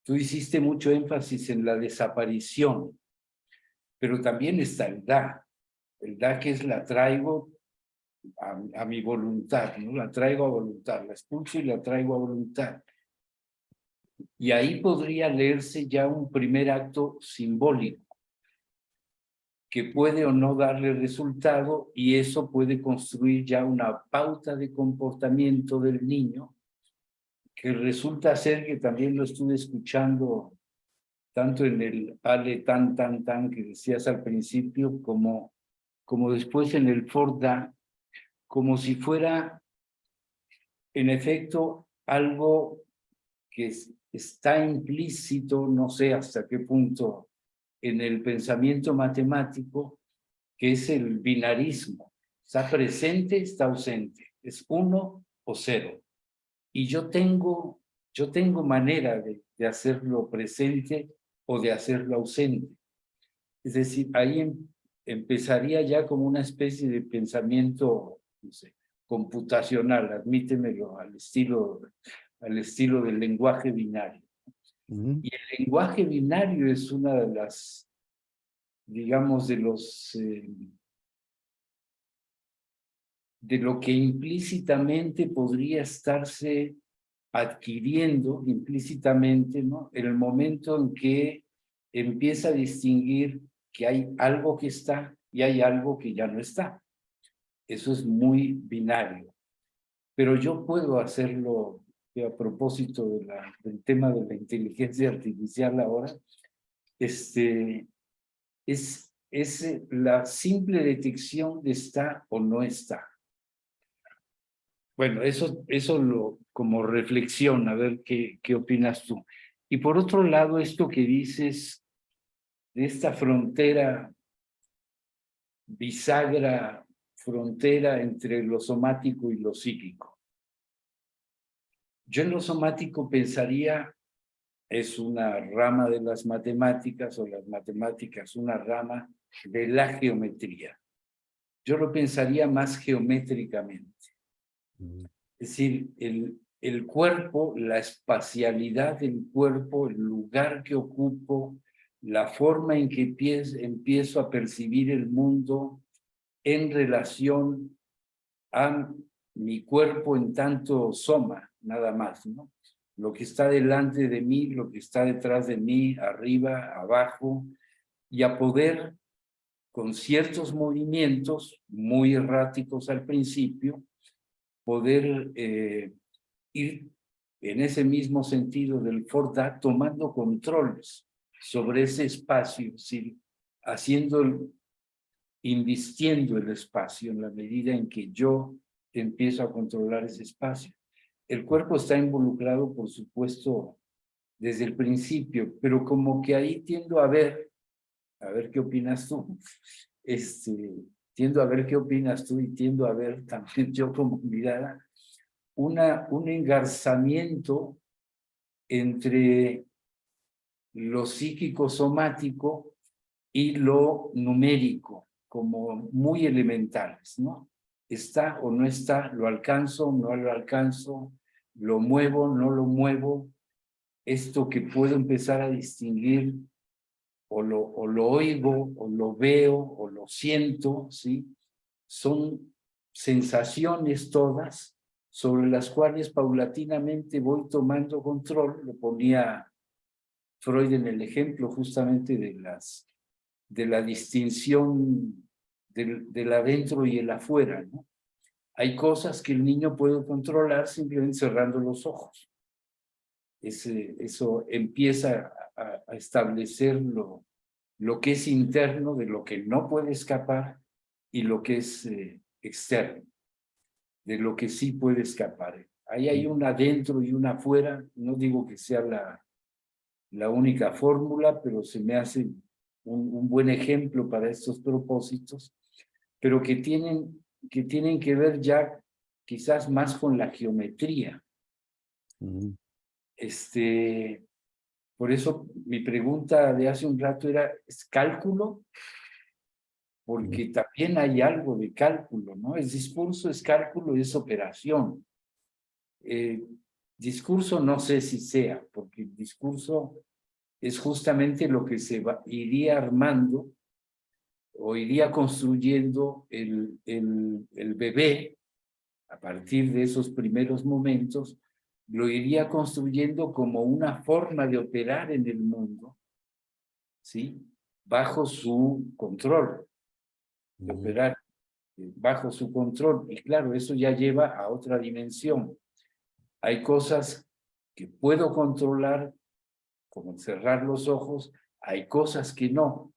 [SPEAKER 2] tú hiciste mucho énfasis en la desaparición, pero también está el Da que es la traigo a mi voluntad, ¿no? La traigo a voluntad, la expulso y la traigo a voluntad. Y ahí podría leerse ya un primer acto simbólico que puede o no darle resultado, y eso puede construir ya una pauta de comportamiento del niño, que resulta ser que también lo estuve escuchando tanto en el Ale tan que decías al principio, como después en el Forda, como si fuera en efecto algo que está implícito, no sé hasta qué punto, en el pensamiento matemático, que es el binarismo. Está presente, está ausente. Es 1 o 0. Y yo tengo manera de hacerlo presente o de hacerlo ausente. Es decir, ahí empezaría ya como una especie de pensamiento, no sé, computacional, admítemelo, al estilo del lenguaje binario. Y el lenguaje binario es una de las, digamos, de lo que implícitamente podría estarse adquiriendo implícitamente, ¿no? En el momento en que empieza a distinguir que hay algo que está y hay algo que ya no está. Eso es muy binario. Pero yo puedo hacerlo, a propósito del tema de la inteligencia artificial ahora, es la simple detección de está o no está. Bueno, eso como reflexión, a ver qué opinas tú. Y por otro lado, esto que dices de esta frontera, bisagra, frontera entre lo somático y lo psíquico. Yo en lo somático pensaría, es una rama de las matemáticas, o las matemáticas una rama de la geometría. Yo lo pensaría más geométricamente. Es decir, el cuerpo, la espacialidad del cuerpo, el lugar que ocupo, la forma en que empiezo a percibir el mundo en relación a mi cuerpo en tanto soma, nada más, ¿no? Lo que está delante de mí, lo que está detrás de mí, arriba, abajo, y a poder, con ciertos movimientos muy erráticos al principio, poder ir en ese mismo sentido del Forda, tomando controles sobre ese espacio, ¿sí? Invistiendo el espacio en la medida en que yo empiezo a controlar ese espacio. El cuerpo está involucrado, por supuesto, desde el principio, pero como que ahí tiendo a ver qué opinas tú, tiendo a ver qué opinas tú y tiendo a ver también yo como mirada, un engarzamiento entre lo psíquico somático y lo numérico, como muy elementales, ¿no? Está o no está, lo alcanzo, no lo alcanzo, lo muevo, no lo muevo, esto que puedo empezar a distinguir, o lo oigo, o lo veo, o lo siento, ¿sí? Son sensaciones todas sobre las cuales paulatinamente voy tomando control. Lo ponía Freud en el ejemplo justamente de la distinción del adentro y el afuera, ¿no? Hay cosas que el niño puede controlar simplemente cerrando los ojos. Eso empieza a establecer lo que es interno, de lo que no puede escapar, y lo que es externo, de lo que sí puede escapar. Ahí hay un adentro y un afuera. No digo que sea la única fórmula, pero se me hace un buen ejemplo para estos propósitos, pero que tienen que ver ya quizás más con la geometría. Por eso mi pregunta de hace un rato era, ¿es cálculo? Porque también hay algo de cálculo, ¿no? El discurso es cálculo, es operación. Discurso no sé si sea, porque el discurso es justamente lo que iría armando o iría construyendo el bebé a partir de esos primeros momentos, lo iría construyendo como una forma de operar en el mundo, ¿sí? Bajo su control, de operar bajo su control. Y claro, eso ya lleva a otra dimensión. Hay cosas que puedo controlar, como cerrar los ojos, hay cosas que no,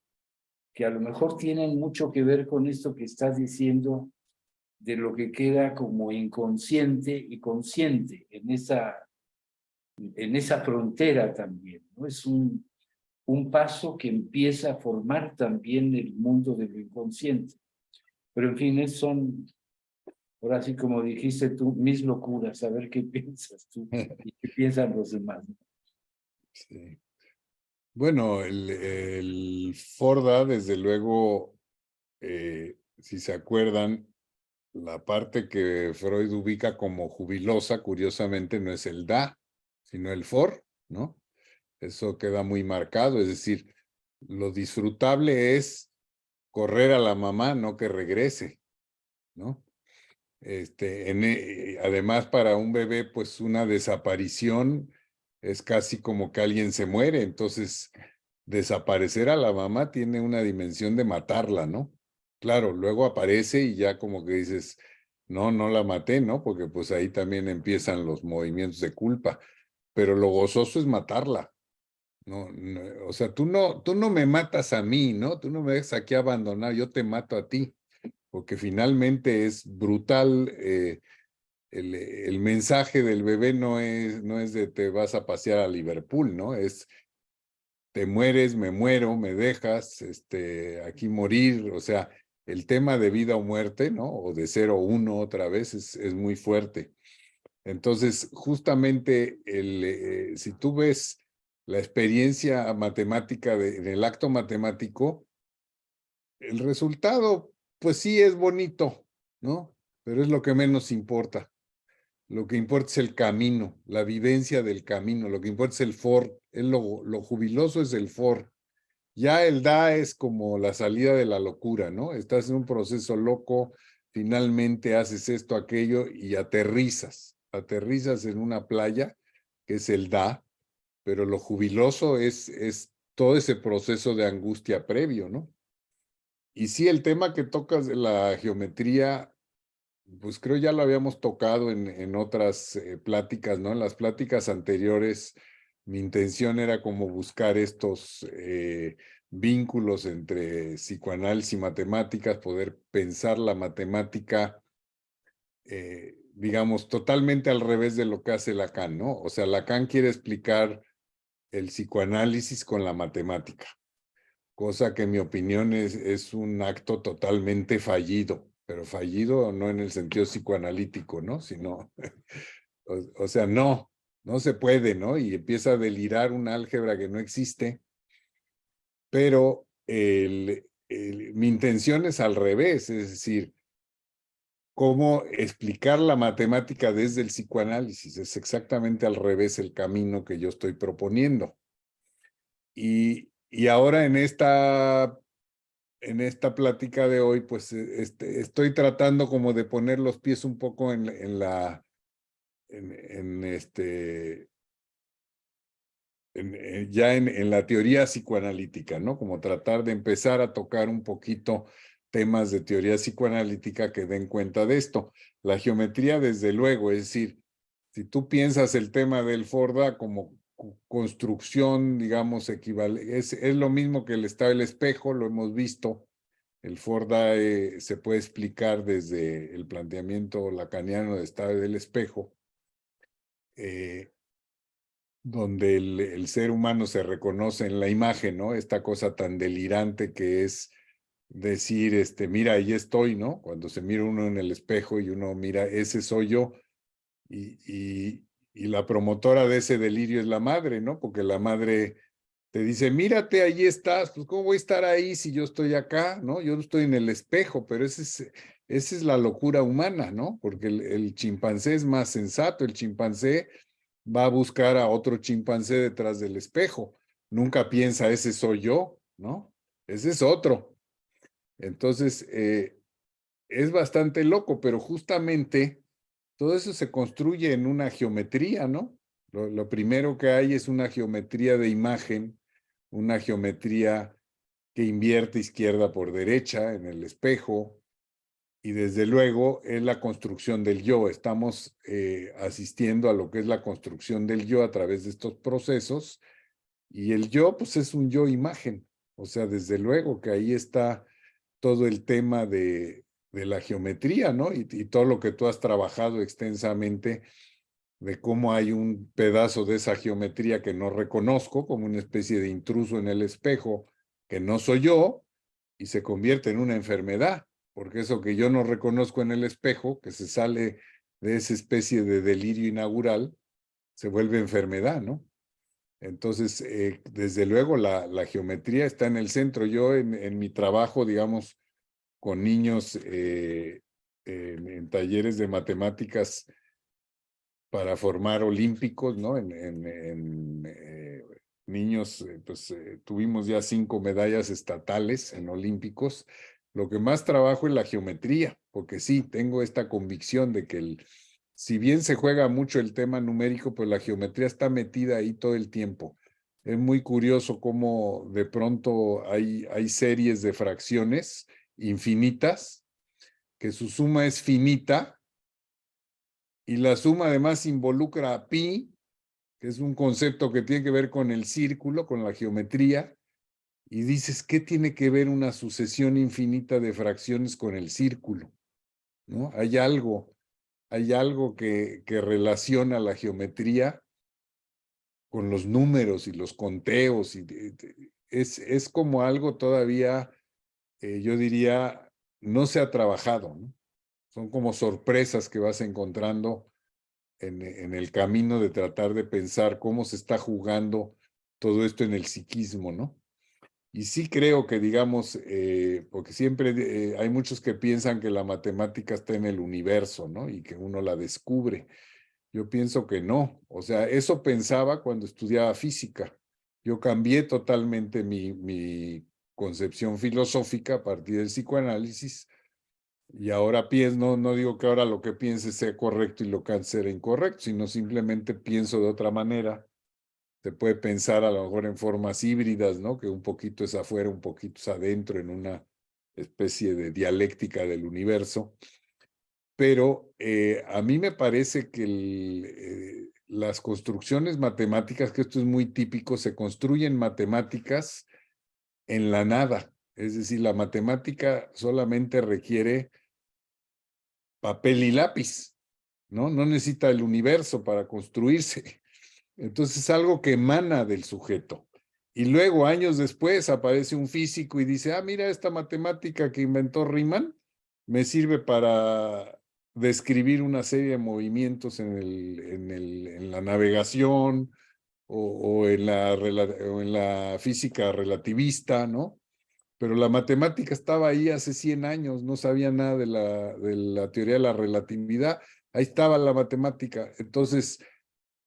[SPEAKER 2] que a lo mejor tienen mucho que ver con esto que estás diciendo, de lo que queda como inconsciente y consciente en esa frontera también, ¿no? Es un paso que empieza a formar también el mundo de lo inconsciente. Pero en fin, son, ahora sí como dijiste tú, mis locuras, a ver qué piensas tú y qué piensan los demás.
[SPEAKER 4] Sí. Bueno, el Forda, desde luego, si se acuerdan, la parte que Freud ubica como jubilosa, curiosamente, no es el da, sino el for, ¿no? Eso queda muy marcado, es decir, lo disfrutable es correr a la mamá, no que regrese, ¿no? Además, para un bebé, pues una desaparición es casi como que alguien se muere. Entonces, desaparecer a la mamá tiene una dimensión de matarla, ¿no? Claro, luego aparece y ya como que dices, no, no la maté, ¿no? Porque pues ahí también empiezan los movimientos de culpa. Pero lo gozoso es matarla. No, o sea, tú no me matas a mí, ¿no? Tú no me dejas aquí abandonar, yo te mato a ti, porque finalmente es brutal. El mensaje del bebé no es de te vas a pasear a Liverpool, ¿no? Es te mueres, me muero, me dejas, aquí morir. O sea, el tema de vida o muerte, ¿no? O de 0 o 1 otra vez es muy fuerte. Entonces, justamente, si tú ves la experiencia matemática en el acto matemático, el resultado, pues sí es bonito, ¿no? Pero es lo que menos importa. Lo que importa es el camino, la vivencia del camino. Lo que importa es el for. Lo jubiloso es el for. Ya el da es como la salida de la locura, ¿no? Estás en un proceso loco, finalmente haces esto, aquello y aterrizas. Aterrizas en una playa, que es el da, pero lo jubiloso es todo ese proceso de angustia previo, ¿no? Y sí, el tema que tocas de la geometría, pues creo ya lo habíamos tocado en otras pláticas, ¿no? En las pláticas anteriores, mi intención era como buscar estos vínculos entre psicoanálisis y matemáticas, poder pensar la matemática, digamos, totalmente al revés de lo que hace Lacan, ¿no? O sea, Lacan quiere explicar el psicoanálisis con la matemática, cosa que en mi opinión es un acto totalmente fallido, pero fallido no en el sentido psicoanalítico, ¿no? Sino, o sea, no se puede, ¿no? Y empieza a delirar una álgebra que no existe, pero mi intención es al revés, es decir, cómo explicar la matemática desde el psicoanálisis, es exactamente al revés el camino que yo estoy proponiendo. Y ahora en esta plática de hoy, pues estoy tratando como de poner los pies un poco en la teoría psicoanalítica, ¿no? Como tratar de empezar a tocar un poquito temas de teoría psicoanalítica que den cuenta de esto. La geometría, desde luego, es decir, si tú piensas el tema del Forda como construcción, digamos, equivalente, es lo mismo que el estado del espejo, lo hemos visto. El Forda se puede explicar desde el planteamiento lacaniano de estado del espejo, donde el ser humano se reconoce en la imagen, ¿no? Esta cosa tan delirante que es decir, mira, ahí estoy, ¿no? Cuando se mira uno en el espejo y uno mira, ese soy yo. Y la promotora de ese delirio es la madre, ¿no? Porque la madre te dice, mírate, ahí estás. Pues, ¿cómo voy a estar ahí si yo estoy acá, no? Yo no estoy en el espejo, pero esa es la locura humana, ¿no? Porque el chimpancé es más sensato. El chimpancé va a buscar a otro chimpancé detrás del espejo. Nunca piensa, ese soy yo, ¿no? Ese es otro. Entonces, es bastante loco, pero justamente todo eso se construye en una geometría, ¿no? Lo primero que hay es una geometría de imagen, una geometría que invierte izquierda por derecha en el espejo, y desde luego es la construcción del yo. Estamos asistiendo a lo que es la construcción del yo a través de estos procesos, y el yo, pues es un yo imagen. O sea, desde luego que ahí está todo el tema de la geometría, ¿no? Y todo lo que tú has trabajado extensamente, de cómo hay un pedazo de esa geometría que no reconozco, como una especie de intruso en el espejo, que no soy yo, y se convierte en una enfermedad, porque eso que yo no reconozco en el espejo, que se sale de esa especie de delirio inaugural, se vuelve enfermedad, ¿no? Entonces, desde luego, la geometría está en el centro. Yo en mi trabajo, digamos, con niños en talleres de matemáticas para formar olímpicos, ¿no? Niños, pues tuvimos ya 5 medallas estatales en olímpicos. Lo que más trabajo es la geometría, porque sí, tengo esta convicción de que si bien se juega mucho el tema numérico, pues la geometría está metida ahí todo el tiempo. Es muy curioso cómo de pronto hay series de fracciones infinitas, que su suma es finita, y la suma además involucra a pi, que es un concepto que tiene que ver con el círculo, con la geometría, y dices, ¿qué tiene que ver una sucesión infinita de fracciones con el círculo? ¿No? Hay algo que relaciona la geometría con los números y los conteos, y es como algo todavía, yo diría, no se ha trabajado, ¿no? Son como sorpresas que vas encontrando en el camino de tratar de pensar cómo se está jugando todo esto en el psiquismo, ¿no? Y sí creo que, digamos, porque siempre hay muchos que piensan que la matemática está en el universo, ¿no? Y que uno la descubre. Yo pienso que no. O sea, eso pensaba cuando estudiaba física. Yo cambié totalmente mi concepción filosófica a partir del psicoanálisis. Y ahora pienso, no digo que ahora lo que piense sea correcto y lo que antes era incorrecto, sino simplemente pienso de otra manera. Se puede pensar a lo mejor en formas híbridas, ¿no? Que un poquito es afuera, un poquito es adentro, en una especie de dialéctica del universo. Pero a mí me parece que las construcciones matemáticas, que esto es muy típico, se construyen matemáticas en la nada. Es decir, la matemática solamente requiere papel y lápiz, ¿no? No necesita el universo para construirse. Entonces es algo que emana del sujeto. Y luego, años después, aparece un físico y dice, ah, mira, esta matemática que inventó Riemann me sirve para describir una serie de movimientos en la navegación o en la física relativista, ¿no? Pero la matemática estaba ahí hace 100 años, no sabía nada de la teoría de la relatividad, ahí estaba la matemática. Entonces,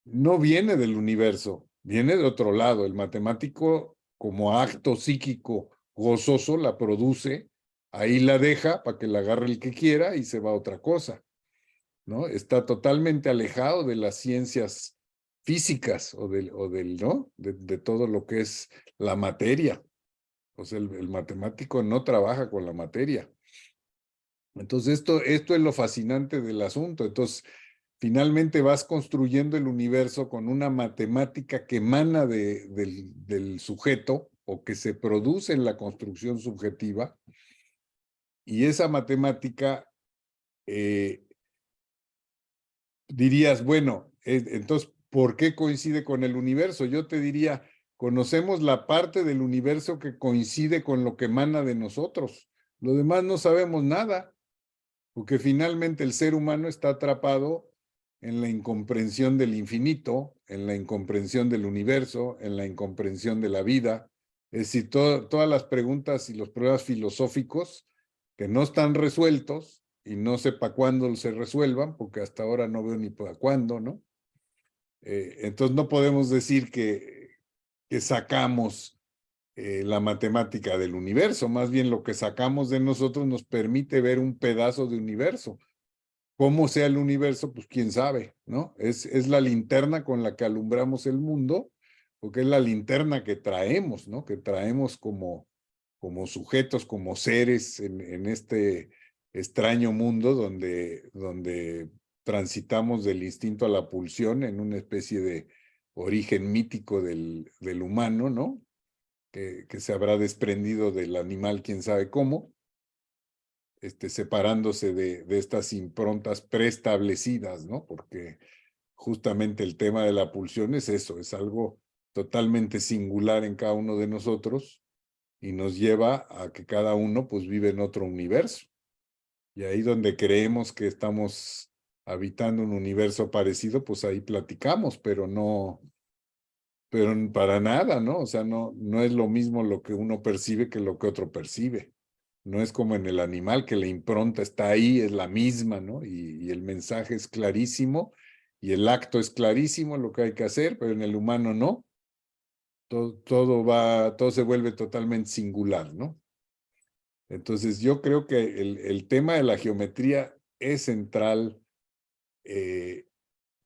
[SPEAKER 4] no viene del universo, viene de otro lado. El matemático, como acto psíquico gozoso, la produce, ahí la deja para que la agarre el que quiera y se va a otra cosa, ¿no? Está totalmente alejado de las ciencias físicas o ¿no? De todo lo que es la materia. O sea, el matemático no trabaja con la materia. Entonces, esto es lo fascinante del asunto. Entonces, finalmente vas construyendo el universo con una matemática que emana del sujeto o que se produce en la construcción subjetiva. Y esa matemática, dirías, bueno, entonces, ¿por qué coincide con el universo? Yo te diría, conocemos la parte del universo que coincide con lo que emana de nosotros. Lo demás no sabemos nada, porque finalmente el ser humano está atrapado en la incomprensión del infinito, en la incomprensión del universo, en la incomprensión de la vida. Es decir, todas las preguntas y los problemas filosóficos que no están resueltos y no sé para cuándo se resuelvan, porque hasta ahora no veo ni para cuándo, ¿no? Entonces no podemos decir que sacamos la matemática del universo, más bien lo que sacamos de nosotros nos permite ver un pedazo de universo. ¿Cómo sea el universo? Pues quién sabe, ¿no? Es la linterna con la que alumbramos el mundo, porque es la linterna que traemos, ¿no? Que traemos como sujetos, como seres en este extraño mundo donde transitamos del instinto a la pulsión en una especie de origen mítico del humano, ¿no? Que se habrá desprendido del animal, quién sabe cómo, separándose de estas improntas preestablecidas, ¿no? Porque justamente el tema de la pulsión es eso, es algo totalmente singular en cada uno de nosotros y nos lleva a que cada uno pues vive en otro universo. Y ahí donde creemos que estamos habitando un universo parecido, pues ahí platicamos, pero para nada, ¿no? O sea, no es lo mismo lo que uno percibe que lo que otro percibe. No es como en el animal, que la impronta está ahí, es la misma, ¿no? Y el mensaje es clarísimo y el acto es clarísimo, lo que hay que hacer, pero en el humano no. Todo se vuelve totalmente singular, ¿no? Entonces, yo creo que el tema de la geometría es central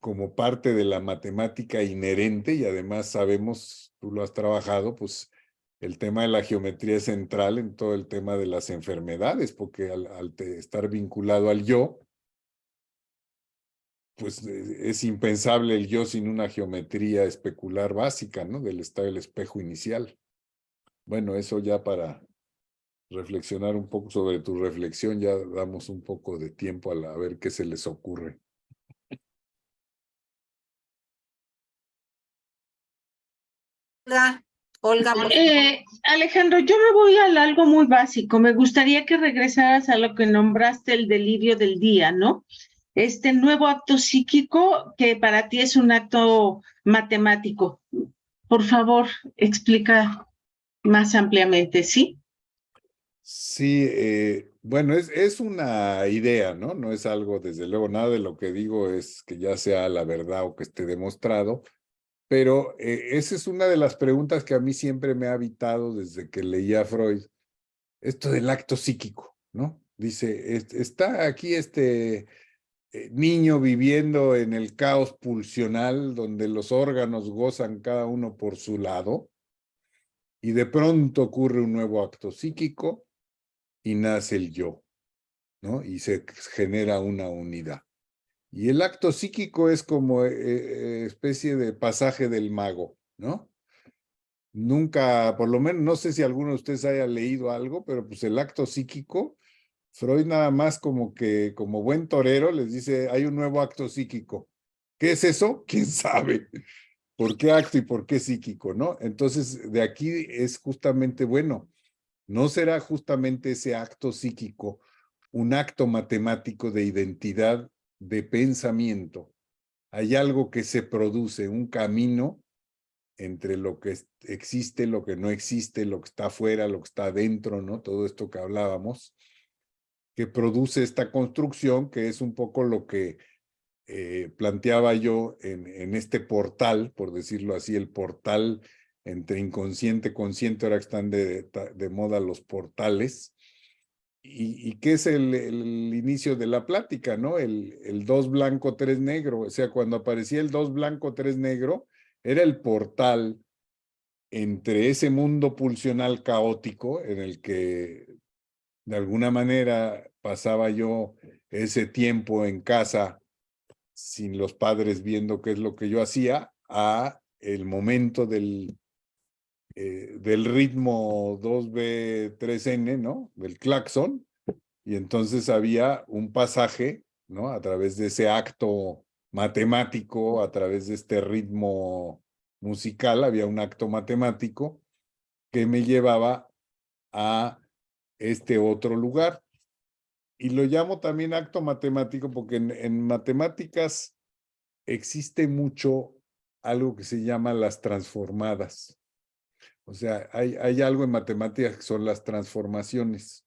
[SPEAKER 4] como parte de la matemática inherente, y además sabemos, tú lo has trabajado, pues el tema de la geometría es central en todo el tema de las enfermedades, porque al estar vinculado al yo, pues es impensable el yo sin una geometría especular básica, ¿no? Del estado del espejo inicial. Bueno, eso ya para reflexionar un poco sobre tu reflexión, ya damos un poco de tiempo a ver qué se les ocurre.
[SPEAKER 3] Olga, por favor.
[SPEAKER 1] Alejandro, yo me voy a algo muy básico. Me gustaría que regresaras a lo que nombraste el delirio del día, ¿no? Este nuevo acto psíquico que para ti es un acto matemático. Por favor, explica más ampliamente, ¿sí?
[SPEAKER 4] Sí, bueno, es una idea, ¿no? No es algo, desde luego, nada de lo que digo es que ya sea la verdad o que esté demostrado, pero esa es una de las preguntas que a mí siempre me ha habitado desde que leía a Freud, esto del acto psíquico, ¿no? Dice, está aquí este niño viviendo en el caos pulsional donde los órganos gozan cada uno por su lado, y de pronto ocurre un nuevo acto psíquico y nace el yo, ¿no? Y se genera una unidad. Y el acto psíquico es como especie de pasaje del mago, ¿no? Nunca, por lo menos, no sé si alguno de ustedes haya leído algo, pero pues el acto psíquico, Freud nada más como que, como buen torero, les dice, hay un nuevo acto psíquico. ¿Qué es eso? ¿Quién sabe? ¿Por qué acto y por qué psíquico, no? Entonces, de aquí es justamente, bueno, ¿no será justamente ese acto psíquico un acto matemático de identidad, de pensamiento? Hay algo que se produce, un camino entre lo que existe, lo que no existe, lo que está afuera, lo que está adentro, ¿no? Todo esto que hablábamos, que produce esta construcción, que es un poco lo que planteaba yo en este portal, por decirlo así, el portal entre inconsciente y consciente, ahora que están de moda los portales, y que es el inicio de la plática, ¿no? El 2 blanco, 3 negro, o sea, cuando aparecía el 2 blanco, 3 negro, era el portal entre ese mundo pulsional caótico en el que de alguna manera pasaba yo ese tiempo en casa sin los padres viendo qué es lo que yo hacía, a el momento del ritmo 2B3N, ¿no? Del claxon, y entonces había un pasaje, ¿no? A través de ese acto matemático, a través de este ritmo musical, había un acto matemático que me llevaba a este otro lugar. Y lo llamo también acto matemático porque en matemáticas existe mucho algo que se llama las transformadas. O sea, hay algo en matemáticas que son las transformaciones.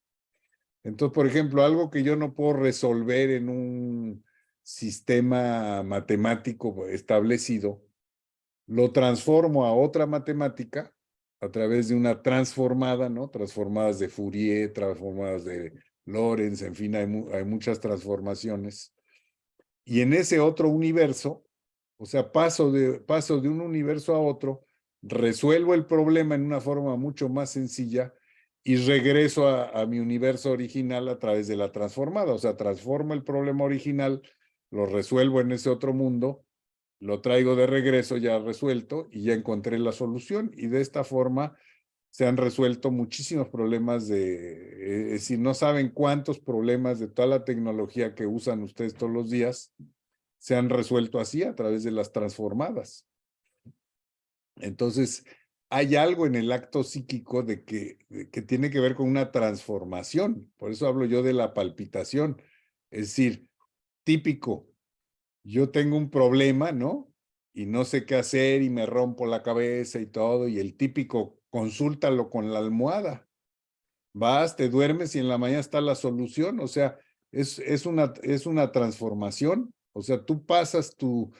[SPEAKER 4] Entonces, por ejemplo, algo que yo no puedo resolver en un sistema matemático establecido, lo transformo a otra matemática a través de una transformada, ¿no? Transformadas de Fourier, transformadas de Lorentz, en fin, hay muchas transformaciones. Y en ese otro universo, o sea, paso de un universo a otro, resuelvo el problema en una forma mucho más sencilla y regreso a mi universo original a través de la transformada. O sea, transformo el problema original, lo resuelvo en ese otro mundo, lo traigo de regreso ya resuelto y ya encontré la solución, y de esta forma se han resuelto muchísimos problemas es decir, no saben cuántos problemas de toda la tecnología que usan ustedes todos los días se han resuelto así a través de las transformadas. Entonces, hay algo en el acto psíquico de que tiene que ver con una transformación. Por eso hablo yo de la palpitación. Es decir, típico, yo tengo un problema, ¿no? Y no sé qué hacer y me rompo la cabeza y todo, y el típico, consúltalo con la almohada. Vas, te duermes y en la mañana está la solución. O sea, es una transformación. O sea, tú pasas tu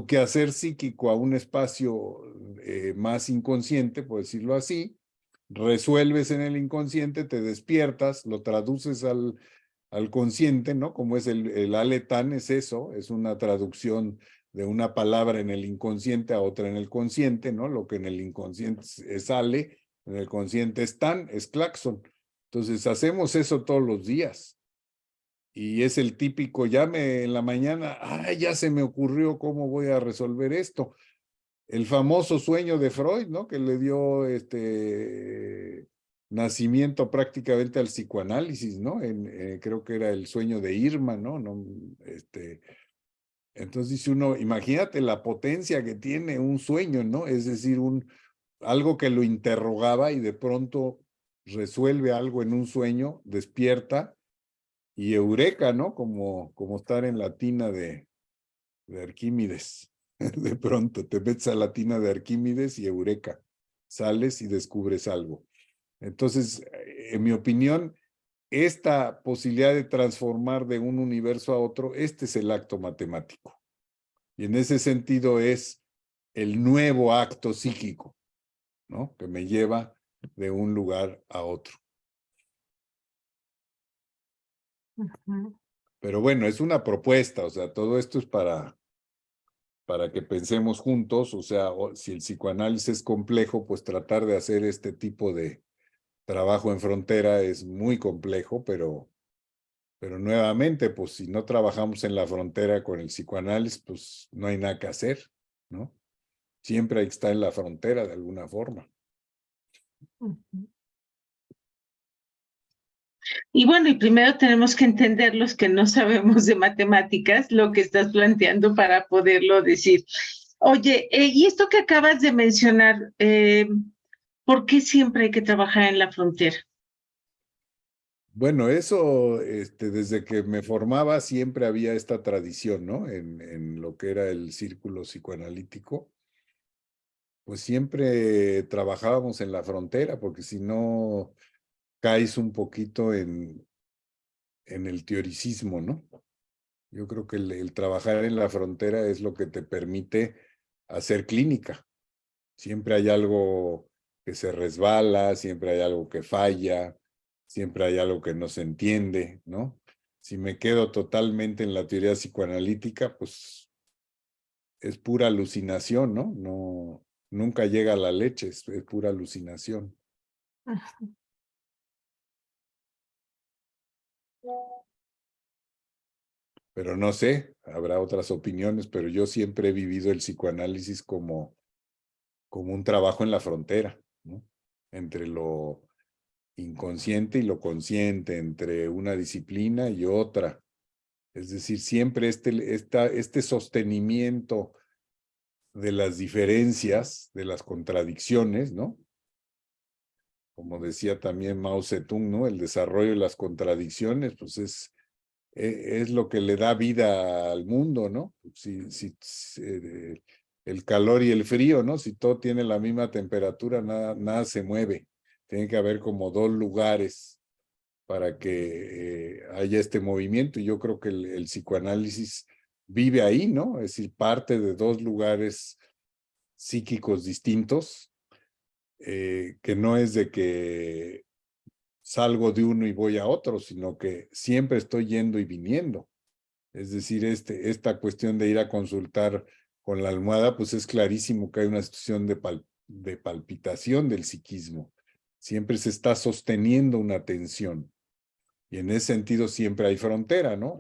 [SPEAKER 4] quehacer psíquico a un espacio más inconsciente, por decirlo así, resuelves en el inconsciente, te despiertas, lo traduces al consciente, ¿no? Como es el Aletán, es eso, es una traducción de una palabra en el inconsciente a otra en el consciente, ¿no? Lo que en el inconsciente es Ale, en el consciente es Tan, es claxon. Entonces hacemos eso todos los días. Y es el típico, en la mañana, ya se me ocurrió cómo voy a resolver esto. El famoso sueño de Freud, ¿no? Que le dio nacimiento prácticamente al psicoanálisis, ¿no? Creo que era el sueño de Irma, ¿no? Entonces dice uno, imagínate la potencia que tiene un sueño, ¿no? Es decir, algo que lo interrogaba y de pronto resuelve algo en un sueño, despierta y eureka, ¿no? Como estar en la tina de Arquímedes. De pronto te metes a la tina de Arquímedes y eureka, sales y descubres algo. Entonces, en mi opinión, esta posibilidad de transformar de un universo a otro, este es el acto matemático. Y en ese sentido es el nuevo acto psíquico, ¿no? Que me lleva de un lugar a otro. Pero bueno, es una propuesta, o sea, todo esto es para que pensemos juntos, o sea, si el psicoanálisis es complejo, pues tratar de hacer este tipo de trabajo en frontera es muy complejo, pero nuevamente, pues si no trabajamos en la frontera con el psicoanálisis, pues no hay nada que hacer, ¿no? Siempre hay que estar en la frontera de alguna forma.
[SPEAKER 1] Y bueno, y primero tenemos que entender los que no sabemos de matemáticas, lo que estás planteando para poderlo decir. Oye, y esto que acabas de mencionar, ¿por qué siempre hay que trabajar en la frontera?
[SPEAKER 4] Bueno, eso, desde que me formaba siempre había esta tradición, ¿no? En lo que era el círculo psicoanalítico, pues siempre trabajábamos en la frontera, porque si no caes un poquito en el teoricismo, ¿no? Yo creo que el trabajar en la frontera es lo que te permite hacer clínica. Siempre hay algo que se resbala, siempre hay algo que falla, siempre hay algo que no se entiende, ¿no? Si me quedo totalmente en la teoría psicoanalítica, pues es pura alucinación, ¿no? Nunca llega a la leche, es pura alucinación. Pero no sé, habrá otras opiniones, pero yo siempre he vivido el psicoanálisis como un trabajo en la frontera, ¿no? Entre lo inconsciente y lo consciente, entre una disciplina y otra. Es decir, siempre este sostenimiento de las diferencias, de las contradicciones, ¿no? Como decía también Mao Zedong, ¿no? El desarrollo de las contradicciones, pues es lo que le da vida al mundo, ¿no? El calor y el frío, ¿no? Si todo tiene la misma temperatura, nada se mueve. Tiene que haber como dos lugares para que haya este movimiento. Y yo creo que el psicoanálisis vive ahí, ¿no? Es decir, parte de dos lugares psíquicos distintos, que no es de que salgo de uno y voy a otro, sino que siempre estoy yendo y viniendo. Es decir, esta cuestión de ir a consultar con la almohada, pues es clarísimo que hay una situación de palpitación del psiquismo. Siempre se está sosteniendo una tensión. Y en ese sentido siempre hay frontera, ¿no?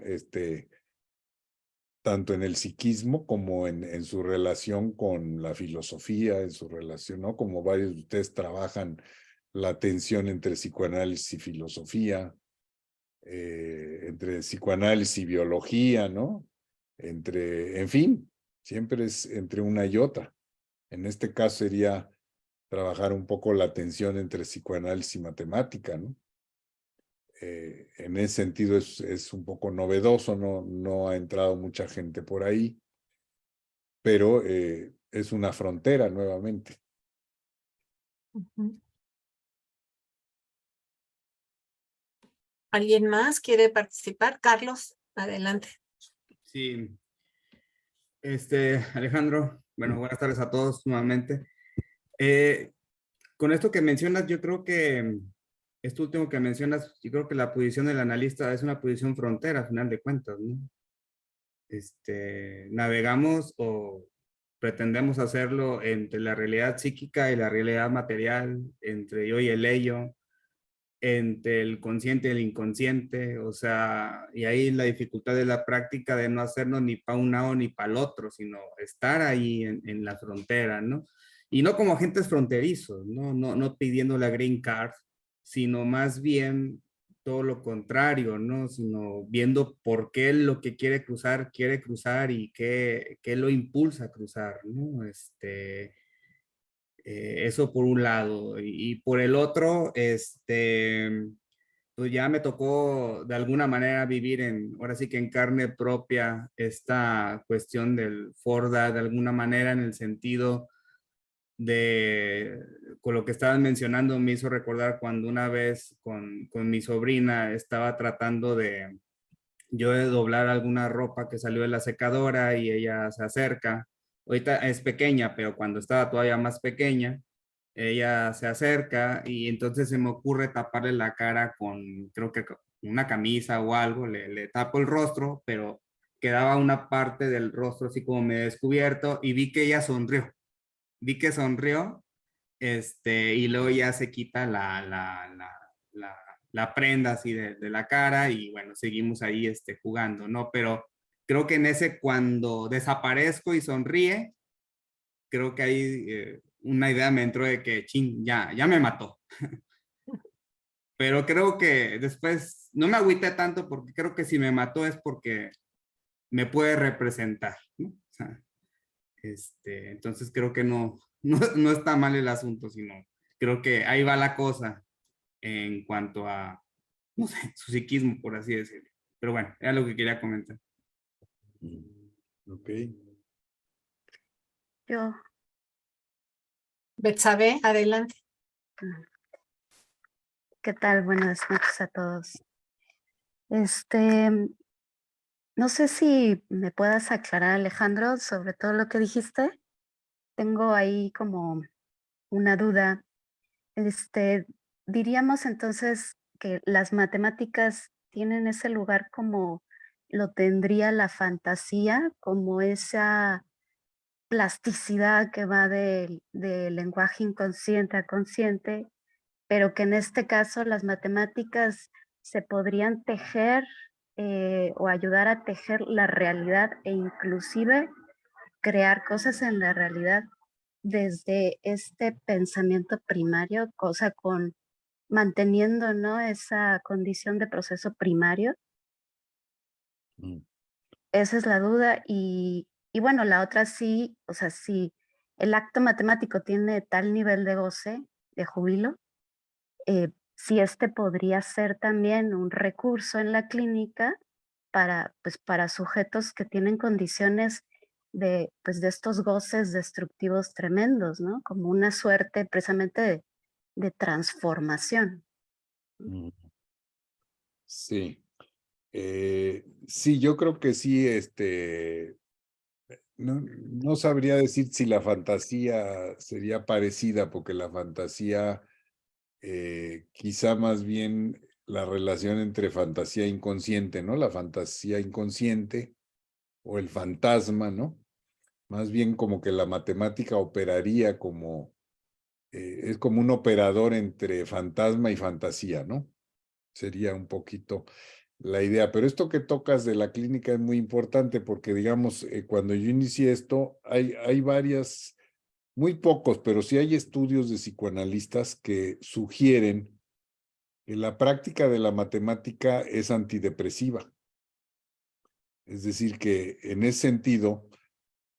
[SPEAKER 4] Tanto en el psiquismo como en su relación con la filosofía, en su relación, ¿no? Como varios de ustedes trabajan la tensión entre psicoanálisis y filosofía, entre psicoanálisis y biología, ¿no? En fin, siempre es entre una y otra. En este caso sería trabajar un poco la tensión entre psicoanálisis y matemática, ¿no? En ese sentido es un poco novedoso, no ha entrado mucha gente por ahí, pero es una frontera nuevamente.
[SPEAKER 3] ¿Alguien más quiere participar? Carlos, adelante.
[SPEAKER 5] Sí, Alejandro, bueno, buenas tardes a todos nuevamente. con esto que mencionas, yo creo que esto último que mencionas, yo creo que la posición del analista es una posición frontera, a final de cuentas, ¿no? Navegamos o pretendemos hacerlo entre la realidad psíquica y la realidad material, entre yo y el ello, entre el consciente y el inconsciente, o sea, y ahí la dificultad de la práctica de no hacernos ni para un lado ni para el otro, sino estar ahí en la frontera, ¿no? Y no como agentes fronterizos, no pidiendo la green card, sino más bien todo lo contrario, ¿no? Sino viendo por qué lo que quiere cruzar y qué lo impulsa a cruzar, ¿no? Eso por un lado. Y por el otro, pues ya me tocó de alguna manera vivir ahora sí que en carne propia, esta cuestión del Forda, de alguna manera en el sentido con lo que estaban mencionando, me hizo recordar cuando una vez con mi sobrina estaba tratando de doblar alguna ropa que salió de la secadora y ella se acerca. Ahorita es pequeña, pero cuando estaba todavía más pequeña, ella se acerca y entonces se me ocurre taparle la cara creo que con una camisa o algo, le tapo el rostro, pero quedaba una parte del rostro así como medio descubierto y vi que ella sonrió. Vi que sonrió, y luego ya se quita la prenda así de la cara y bueno, seguimos ahí jugando, ¿no? Pero creo que en ese cuando desaparezco y sonríe, creo que ahí una idea me entró de que, ching, ya me mató. Pero creo que después no me agüité tanto porque creo que si me mató es porque me puede representar, ¿no? O sea, entonces creo que no está mal el asunto, sino creo que ahí va la cosa en cuanto a, no sé, su psiquismo, por así decirlo. Pero bueno, era lo que quería comentar.
[SPEAKER 4] Ok.
[SPEAKER 6] Yo,
[SPEAKER 3] Betsabe, adelante.
[SPEAKER 6] ¿qué tal? Buenas noches a todos. No sé si me puedas aclarar, Alejandro, sobre todo lo que dijiste. Tengo ahí como una duda. Diríamos entonces que las matemáticas tienen ese lugar como lo tendría la fantasía, como esa plasticidad que va del lenguaje inconsciente a consciente, pero que en este caso las matemáticas se podrían tejer o ayudar a tejer la realidad e inclusive crear cosas en la realidad desde este pensamiento primario, cosa con manteniendo, ¿no?, esa condición de proceso primario. Esa es la duda y bueno, la otra sí, o sea, si el acto matemático tiene tal nivel de goce, de júbilo, si podría ser también un recurso en la clínica para, pues, para sujetos que tienen condiciones de, pues, de estos goces destructivos tremendos, ¿no? Como una suerte precisamente de transformación.
[SPEAKER 4] Sí. Sí, yo creo que sí, no sabría decir si la fantasía sería parecida, porque la fantasía, quizá más bien la relación entre fantasía e inconsciente, ¿no? La fantasía inconsciente o el fantasma, ¿no? Más bien como que la matemática operaría como, es como un operador entre fantasma y fantasía, ¿no? Sería un poquito la idea. Pero esto que tocas de la clínica es muy importante porque, digamos, cuando yo inicié esto, hay varias, muy pocos, pero sí hay estudios de psicoanalistas que sugieren que la práctica de la matemática es antidepresiva. Es decir, que en ese sentido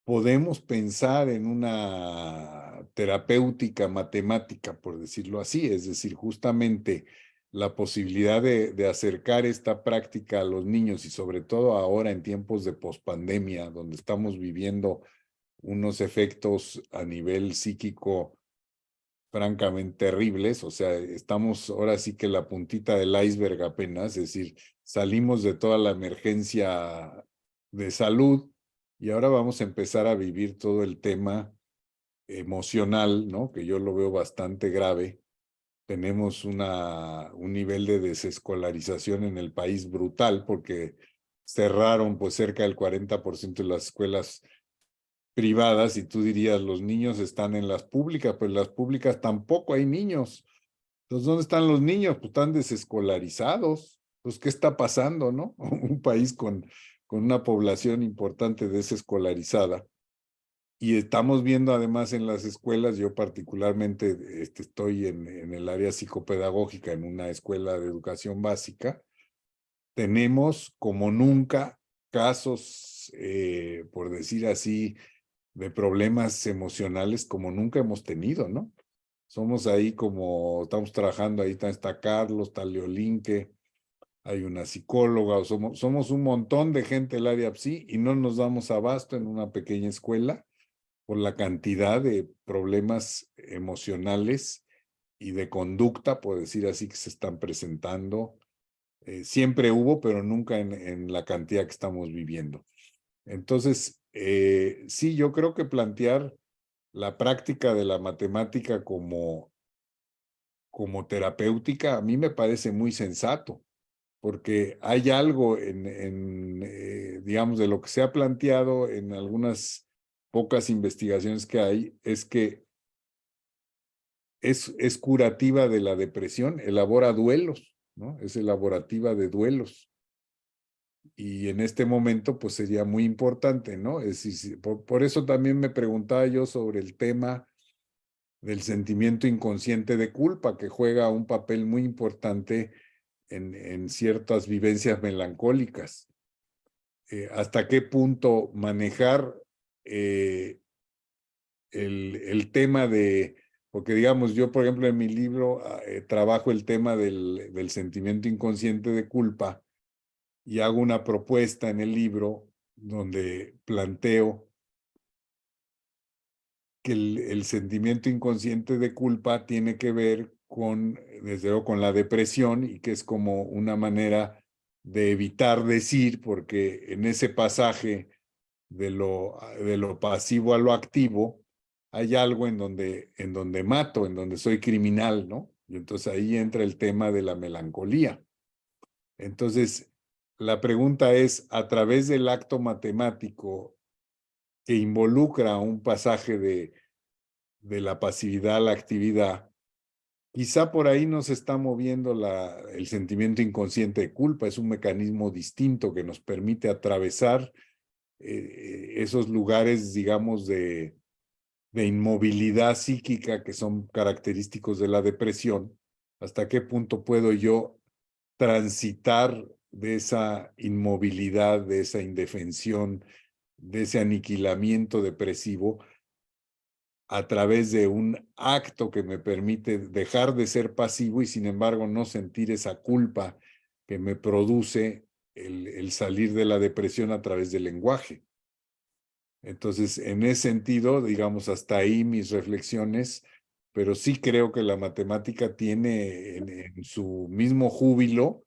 [SPEAKER 4] podemos pensar en una terapéutica matemática, por decirlo así, es decir, justamente la posibilidad de acercar esta práctica a los niños y sobre todo ahora en tiempos de pospandemia, donde estamos viviendo unos efectos a nivel psíquico francamente terribles, o sea, estamos ahora sí que la puntita del iceberg apenas, es decir, salimos de toda la emergencia de salud y ahora vamos a empezar a vivir todo el tema emocional, ¿no? Que yo lo veo bastante grave. Tenemos un nivel de desescolarización en el país brutal porque cerraron pues cerca del 40% de las escuelas privadas y tú dirías, los niños están en las públicas, pero en las públicas tampoco hay niños. Entonces, ¿dónde están los niños? Pues están desescolarizados. Pues, ¿qué está pasando, no? Un país con una población importante desescolarizada. Y estamos viendo además en las escuelas, yo particularmente estoy en el área psicopedagógica en una escuela de educación básica, tenemos como nunca casos, por decir así, de problemas emocionales como nunca hemos tenido, ¿no? Somos ahí como, estamos trabajando, ahí está Carlos, está Leolinque, hay una psicóloga, o somos un montón de gente del área PSI y no nos damos abasto en una pequeña escuela por la cantidad de problemas emocionales y de conducta, por decir así, que se están presentando. Siempre hubo, pero nunca en la cantidad que estamos viviendo. Entonces, sí, yo creo que plantear la práctica de la matemática como terapéutica a mí me parece muy sensato, porque hay algo digamos, de lo que se ha planteado en algunas pocas investigaciones que hay, es que es curativa de la depresión, elabora duelos, ¿no? Es elaborativa de duelos. Y en este momento, pues sería muy importante, ¿no? Es decir, por eso también me preguntaba yo sobre el tema del sentimiento inconsciente de culpa, que juega un papel muy importante en ciertas vivencias melancólicas. ¿Hasta qué punto manejar el tema de, porque digamos, yo por ejemplo en mi libro trabajo el tema del sentimiento inconsciente de culpa y hago una propuesta en el libro donde planteo que el sentimiento inconsciente de culpa tiene que ver con, desde luego, con la depresión y que es como una manera de evitar decir, porque en ese pasaje de lo pasivo a lo activo, hay algo en donde mato, en donde soy criminal, ¿no? Y entonces ahí entra el tema de la melancolía. Entonces, la pregunta es, a través del acto matemático que involucra un pasaje de la pasividad a la actividad, quizá por ahí nos está moviendo el sentimiento inconsciente de culpa, es un mecanismo distinto que nos permite atravesar esos lugares, digamos, de inmovilidad psíquica que son característicos de la depresión. ¿Hasta qué punto puedo yo transitar de esa inmovilidad, de esa indefensión, de ese aniquilamiento depresivo a través de un acto que me permite dejar de ser pasivo y sin embargo no sentir esa culpa que me produce el salir de la depresión a través del lenguaje? Entonces, en ese sentido, digamos, hasta ahí mis reflexiones, pero sí creo que la matemática tiene en su mismo júbilo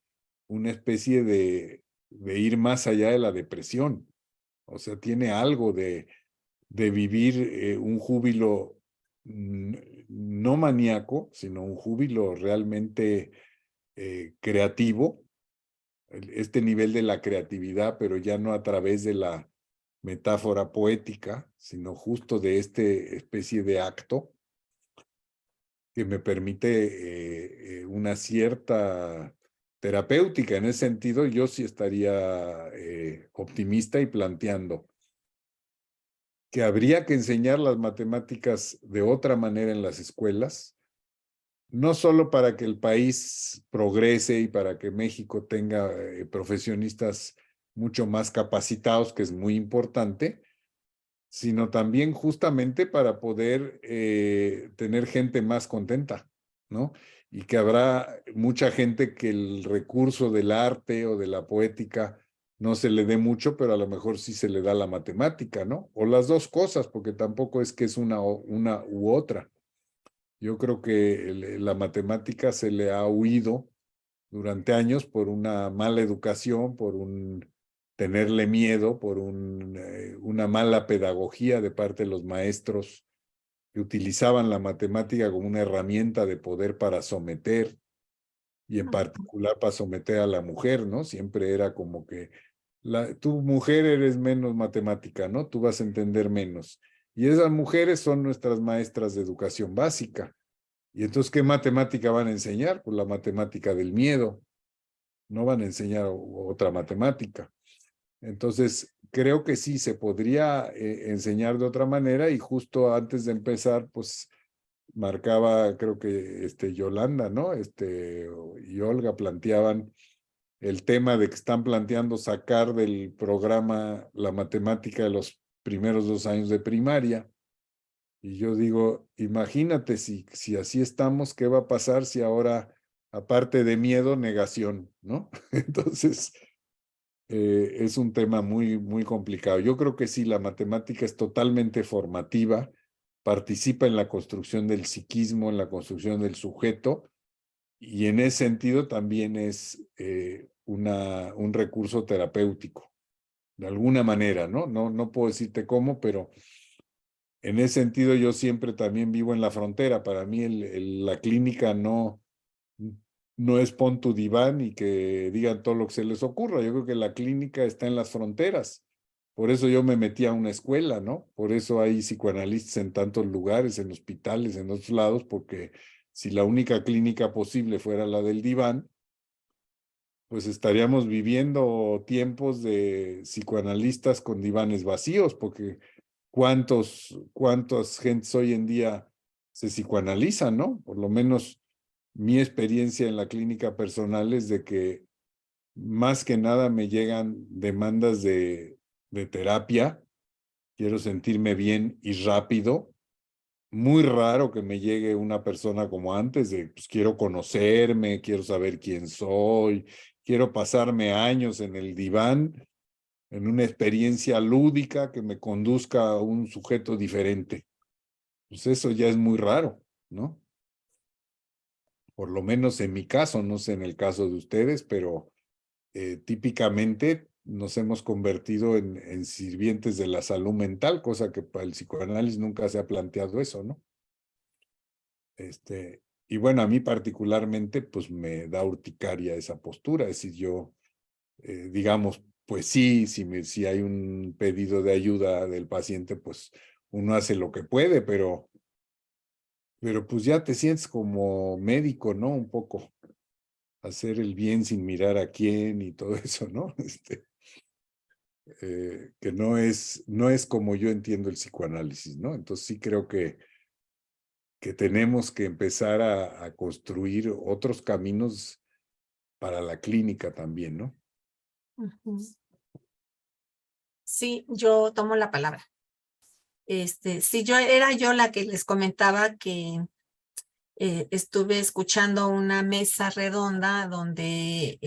[SPEAKER 4] una especie de ir más allá de la depresión. O sea, tiene algo de vivir un júbilo no maníaco, sino un júbilo realmente creativo, este nivel de la creatividad, pero ya no a través de la metáfora poética, sino justo de este especie de acto que me permite una cierta terapéutica. En ese sentido, yo sí estaría optimista y planteando que habría que enseñar las matemáticas de otra manera en las escuelas, no solo para que el país progrese y para que México tenga profesionistas mucho más capacitados, que es muy importante, sino también justamente para poder tener gente más contenta, ¿no? Y que habrá mucha gente que el recurso del arte o de la poética no se le dé mucho, pero a lo mejor sí se le da la matemática, ¿no? O las dos cosas, porque tampoco es que es una u otra. Yo creo que la matemática se le ha huido durante años por una mala educación, por un tenerle miedo, por una mala pedagogía de parte de los maestros que utilizaban la matemática como una herramienta de poder para someter, y en particular para someter a la mujer, ¿no? Siempre era como que tu mujer eres menos matemática, ¿no? Tú vas a entender menos. Y esas mujeres son nuestras maestras de educación básica. Y entonces, ¿qué matemática van a enseñar? Pues la matemática del miedo. No van a enseñar otra matemática. Entonces, creo que sí, se podría enseñar de otra manera, y justo antes de empezar, pues marcaba, creo que Yolanda, ¿no? Y Olga planteaban el tema de que están planteando sacar del programa la matemática de los primeros 2 años de primaria. Y yo digo, imagínate si así estamos, ¿qué va a pasar si ahora, aparte de miedo, negación, ¿no? Entonces, es un tema muy, muy complicado. Yo creo que sí, la matemática es totalmente formativa, participa en la construcción del psiquismo, en la construcción del sujeto, y en ese sentido también es un recurso terapéutico, de alguna manera, ¿no? No puedo decirte cómo, pero en ese sentido yo siempre también vivo en la frontera. Para mí la clínica no es pon tu diván y que digan todo lo que se les ocurra. Yo creo que la clínica está en las fronteras. Por eso yo me metí a una escuela, ¿no? Por eso hay psicoanalistas en tantos lugares, en hospitales, en otros lados, porque si la única clínica posible fuera la del diván, pues estaríamos viviendo tiempos de psicoanalistas con divanes vacíos, porque cuántas gentes hoy en día se psicoanalizan, ¿no? Por lo menos mi experiencia en la clínica personal es de que más que nada me llegan demandas de terapia. Quiero sentirme bien y rápido. Muy raro que me llegue una persona como antes de, pues quiero conocerme, quiero saber quién soy, quiero pasarme años en el diván, en una experiencia lúdica que me conduzca a un sujeto diferente. Pues eso ya es muy raro, ¿no? Por lo menos en mi caso, no sé en el caso de ustedes, pero típicamente nos hemos convertido en sirvientes de la salud mental, cosa que para el psicoanálisis nunca se ha planteado eso, ¿no? Y bueno, a mí particularmente, pues me da urticaria esa postura. Es decir, yo, digamos, pues sí, si hay un pedido de ayuda del paciente, pues uno hace lo que puede, pero pues ya te sientes como médico, ¿no? Un poco hacer el bien sin mirar a quién y todo eso, ¿no? Que no es como yo entiendo el psicoanálisis, ¿no? Entonces sí creo que tenemos que empezar a construir otros caminos para la clínica también, ¿no?
[SPEAKER 3] Sí, yo tomo la palabra. Sí, era yo la que les comentaba que estuve escuchando una mesa redonda donde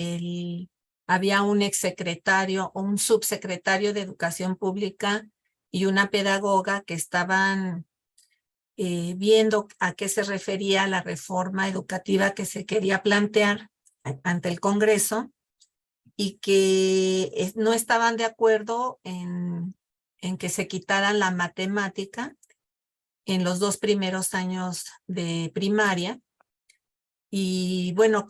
[SPEAKER 3] había un exsecretario o un subsecretario de Educación Pública y una pedagoga que estaban viendo a qué se refería la reforma educativa que se quería plantear ante el Congreso, y que no estaban de acuerdo en que se quitaran la matemática en los 2 primeros años de primaria. Y bueno,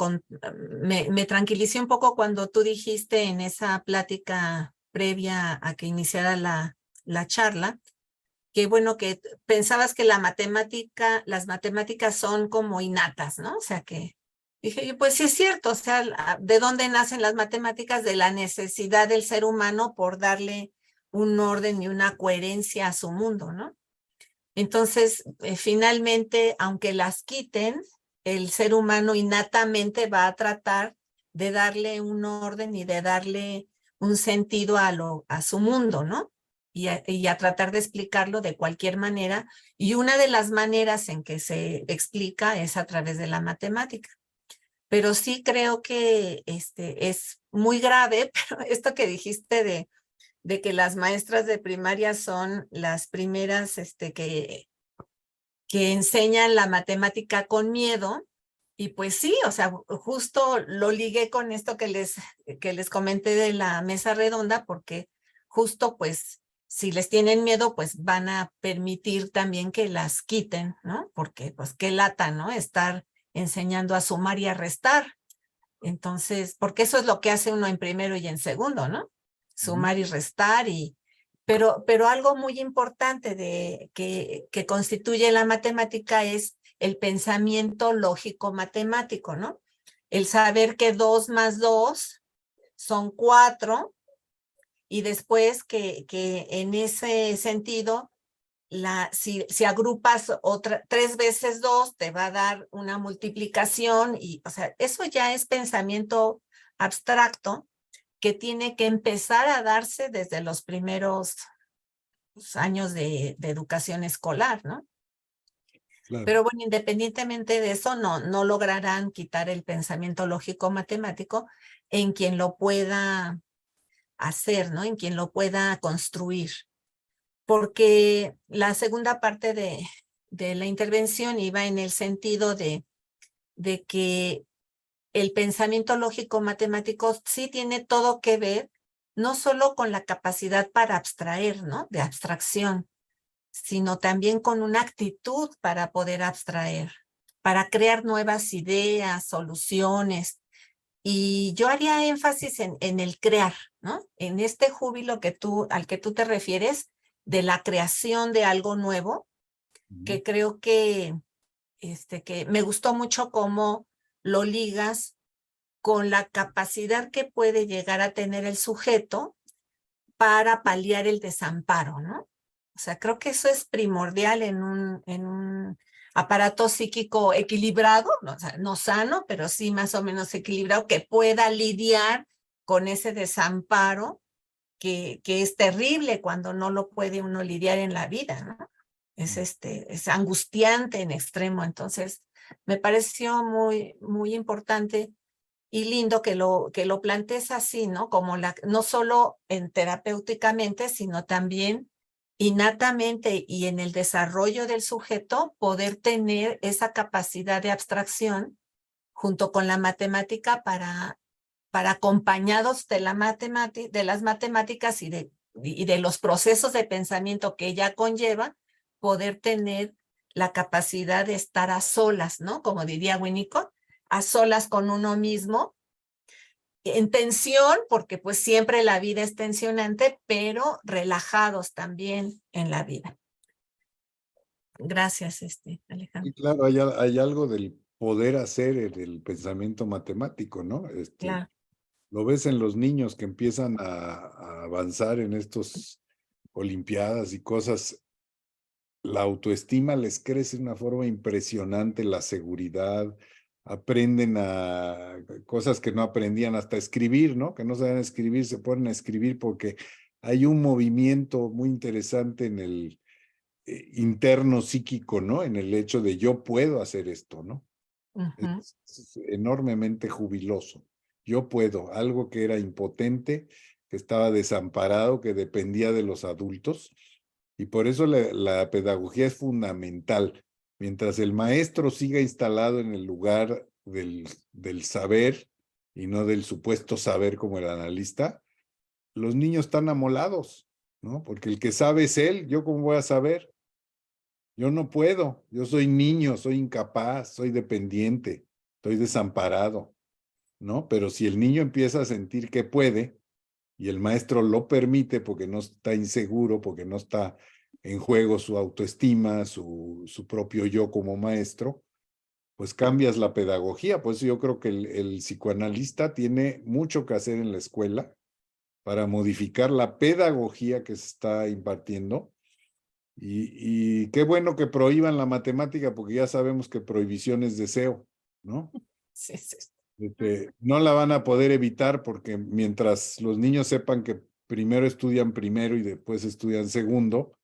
[SPEAKER 3] me tranquilicé un poco cuando tú dijiste en esa plática previa a que iniciara la charla, que bueno, que pensabas que las matemáticas son como innatas, ¿no? O sea que dije yo, pues sí es cierto, o sea, ¿de dónde nacen las matemáticas? De la necesidad del ser humano por darle un orden y una coherencia a su mundo, ¿no? Entonces, finalmente, aunque las quiten, el ser humano innatamente va a tratar de darle un orden y de darle un sentido a su mundo, ¿no? Y a tratar de explicarlo de cualquier manera. Y una de las maneras en que se explica es a través de la matemática. Pero sí creo que es muy grave, pero esto que dijiste de que las maestras de primaria son las primeras que enseñan la matemática con miedo. Y pues sí, o sea, justo lo ligué con esto que les comenté de la mesa redonda, porque justo pues si les tienen miedo, pues van a permitir también que las quiten, ¿no? Porque pues qué lata, ¿no? Estar enseñando a sumar y a restar. Entonces, porque eso es lo que hace uno en primero y en segundo, ¿no? Sumar y restar pero algo muy importante que constituye la matemática es el pensamiento lógico matemático, ¿no? El saber que 2 más 2 son 4 y después que en ese sentido, si agrupas 3 veces 2, te va a dar una multiplicación y, o sea, eso ya es pensamiento abstracto que tiene que empezar a darse desde los primeros años de educación escolar, ¿no?
[SPEAKER 4] Claro.
[SPEAKER 3] Pero bueno, independientemente de eso, no lograrán quitar el pensamiento lógico matemático en quien lo pueda hacer, ¿no? En quien lo pueda construir. Porque la segunda parte de la intervención iba en el sentido de que el pensamiento lógico matemático sí tiene todo que ver, no solo con la capacidad para abstraer, ¿no? De abstracción, sino también con una actitud para poder abstraer, para crear nuevas ideas, soluciones. Y yo haría énfasis en el crear, ¿no? En este júbilo al que tú te refieres, de la creación de algo nuevo, que creo que me gustó mucho cómo lo ligas con la capacidad que puede llegar a tener el sujeto para paliar el desamparo, ¿no? O sea, creo que eso es primordial en un aparato psíquico equilibrado, ¿no? O sea, no sano, pero sí más o menos equilibrado, que pueda lidiar con ese desamparo que es terrible cuando no lo puede uno lidiar en la vida, ¿no? Es angustiante en extremo. Entonces, me pareció muy, muy importante y lindo que lo plantees así, ¿no? Como no solo terapéuticamente, sino también innatamente y en el desarrollo del sujeto, poder tener esa capacidad de abstracción junto con la matemática para acompañados de las matemáticas y de los procesos de pensamiento que ella conlleva, poder tener la capacidad de estar a solas, ¿no? Como diría Winnicott, a solas con uno mismo, en tensión, porque pues siempre la vida es tensionante, pero relajados también en la vida. Gracias, Alejandro.
[SPEAKER 4] Y claro, hay algo del poder hacer en el pensamiento matemático, ¿no?
[SPEAKER 3] Claro.
[SPEAKER 4] Lo ves en los niños que empiezan a avanzar en estos olimpiadas y cosas. La autoestima les crece de una forma impresionante, la seguridad, aprenden a cosas que no aprendían hasta escribir, ¿no? Que no sabían escribir, se ponen a escribir porque hay un movimiento muy interesante en el interno psíquico, ¿no? En el hecho de yo puedo hacer esto, ¿no? Es enormemente jubiloso. Yo puedo, algo que era impotente, que estaba desamparado, que dependía de los adultos. Y por eso la pedagogía es fundamental. Mientras el maestro siga instalado en el lugar del saber y no del supuesto saber como el analista, los niños están amolados, ¿no? Porque el que sabe es él, ¿yo cómo voy a saber? Yo no puedo, yo soy niño, soy incapaz, soy dependiente, estoy desamparado, ¿no? Pero si el niño empieza a sentir que puede y el maestro lo permite porque no está inseguro, porque no está en juego su autoestima, su propio yo como maestro, pues cambias la pedagogía. Por eso yo creo que el psicoanalista tiene mucho que hacer en la escuela para modificar la pedagogía que se está impartiendo. Y qué bueno que prohíban la matemática, porque ya sabemos que prohibición es deseo, ¿no?
[SPEAKER 3] Sí.
[SPEAKER 4] No la van a poder evitar porque mientras los niños sepan que primero estudian primero y después estudian segundo,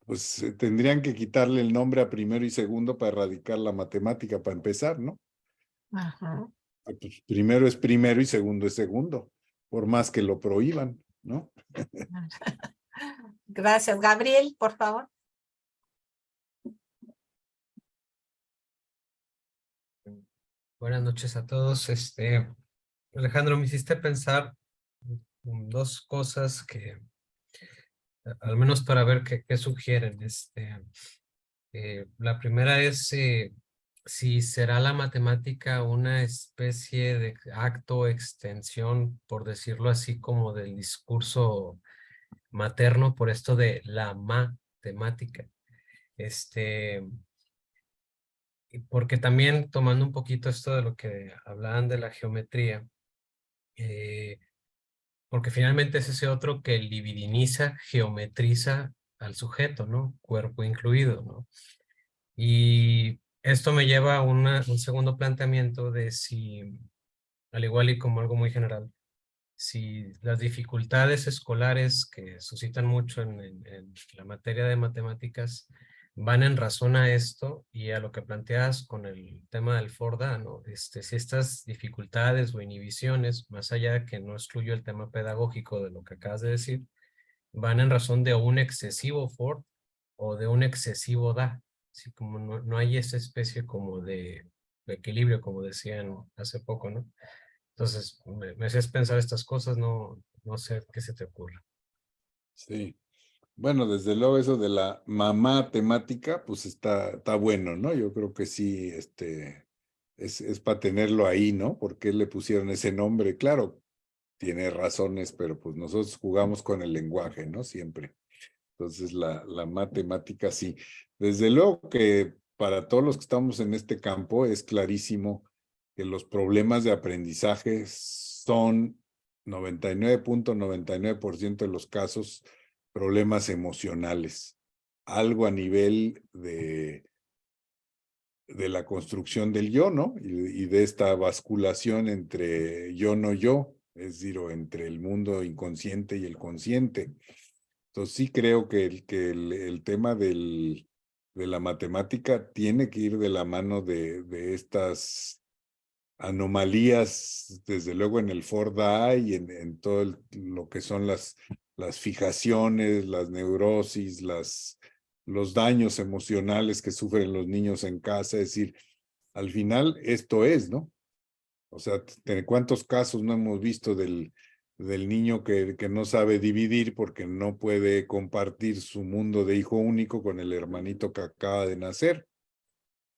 [SPEAKER 4] pues tendrían que quitarle el nombre a primero y segundo para erradicar la matemática, para empezar, ¿no?
[SPEAKER 3] Ajá.
[SPEAKER 4] Pues primero es primero y segundo es segundo, por más que lo prohíban, ¿no?
[SPEAKER 3] Gracias. Gabriel, por favor.
[SPEAKER 7] Buenas noches a todos. Alejandro, me hiciste pensar en dos cosas que al menos para ver qué sugieren. La primera es si será la matemática una especie de acto o extensión, por decirlo así, como del discurso materno, por esto de la matemática. Porque también tomando un poquito esto de lo que hablaban de la geometría, porque finalmente es ese otro que libidiniza, geometriza al sujeto, ¿no? Cuerpo incluido, ¿no? Y esto me lleva a un segundo planteamiento de si, al igual y como algo muy general, si las dificultades escolares que suscitan mucho en la materia de matemáticas van en razón a esto y a lo que planteas con el tema del Forda, ¿no? Si estas dificultades o inhibiciones, más allá de que no excluyo el tema pedagógico de lo que acabas de decir, van en razón de un excesivo Ford o de un excesivo Da. Así como no hay esa especie como de equilibrio, como decían hace poco, ¿no? Entonces, me hacías pensar estas cosas, no sé qué se te ocurre.
[SPEAKER 4] Sí. Bueno, desde luego eso de la mamá temática, pues está bueno, ¿no? Yo creo que sí, es para tenerlo ahí, ¿no? ¿Por qué le pusieron ese nombre? Claro, tiene razones, pero pues nosotros jugamos con el lenguaje, ¿no? Siempre. Entonces, la matemática sí. Desde luego que para todos los que estamos en este campo es clarísimo que los problemas de aprendizaje son 99.99% de los casos problemas emocionales. Algo a nivel de la construcción del yo, ¿no? Y de esta basculación entre yo, no yo, es decir, o entre el mundo inconsciente y el consciente. Entonces sí creo que el tema de la matemática tiene que ir de la mano de estas anomalías, desde luego en el Forda y en todo lo que son las fijaciones, las neurosis, los daños emocionales que sufren los niños en casa. Es decir, al final esto es, ¿no? O sea, ¿cuántos casos no hemos visto del niño que no sabe dividir porque no puede compartir su mundo de hijo único con el hermanito que acaba de nacer?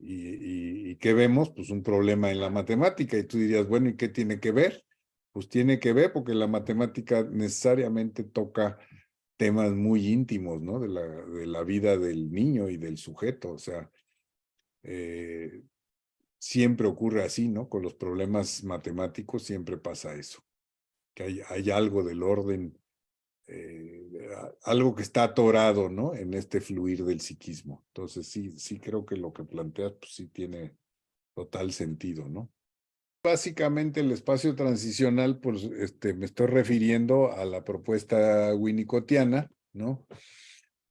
[SPEAKER 4] ¿Y qué vemos? Pues un problema en la matemática. Y tú dirías, bueno, ¿y qué tiene que ver? Pues tiene que ver porque la matemática necesariamente toca temas muy íntimos, ¿no? De la vida del niño y del sujeto. O sea, siempre ocurre así, ¿no? Con los problemas matemáticos siempre pasa eso, que hay algo del orden, algo que está atorado, ¿no? En este fluir del psiquismo. Entonces sí creo que lo que planteas, pues sí tiene total sentido, ¿no? Básicamente el espacio transicional, pues me estoy refiriendo a la propuesta winnicottiana, ¿no?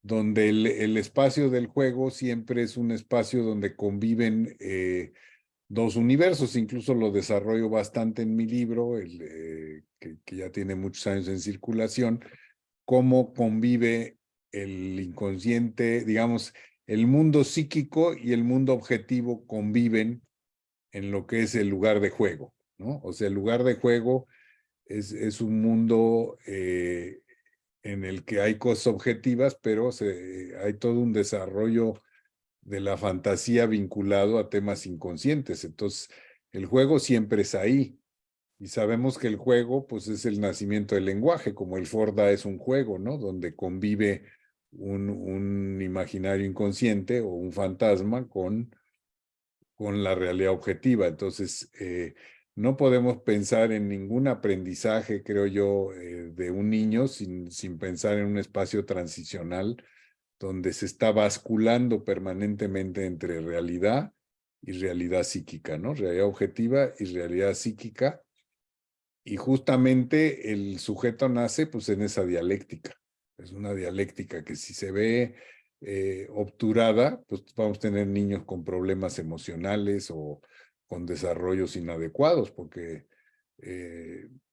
[SPEAKER 4] Donde el espacio del juego siempre es un espacio donde conviven dos universos. Incluso lo desarrollo bastante en mi libro, que ya tiene muchos años en circulación, cómo convive el inconsciente, digamos, el mundo psíquico y el mundo objetivo conviven en lo que es el lugar de juego, ¿no? O sea, el lugar de juego es un mundo en el que hay cosas objetivas, pero hay todo un desarrollo de la fantasía vinculado a temas inconscientes. Entonces, el juego siempre es ahí. Y sabemos que el juego, pues, es el nacimiento del lenguaje, como el Forda es un juego, ¿no? Donde convive un imaginario inconsciente o un fantasma con la realidad objetiva. Entonces, no podemos pensar en ningún aprendizaje, creo yo, de un niño sin pensar en un espacio transicional donde se está basculando permanentemente entre realidad y realidad psíquica, ¿no? Realidad objetiva y realidad psíquica. Y justamente el sujeto nace pues en esa dialéctica. Es una dialéctica que si se ve obturada, pues vamos a tener niños con problemas emocionales o con desarrollos inadecuados, porque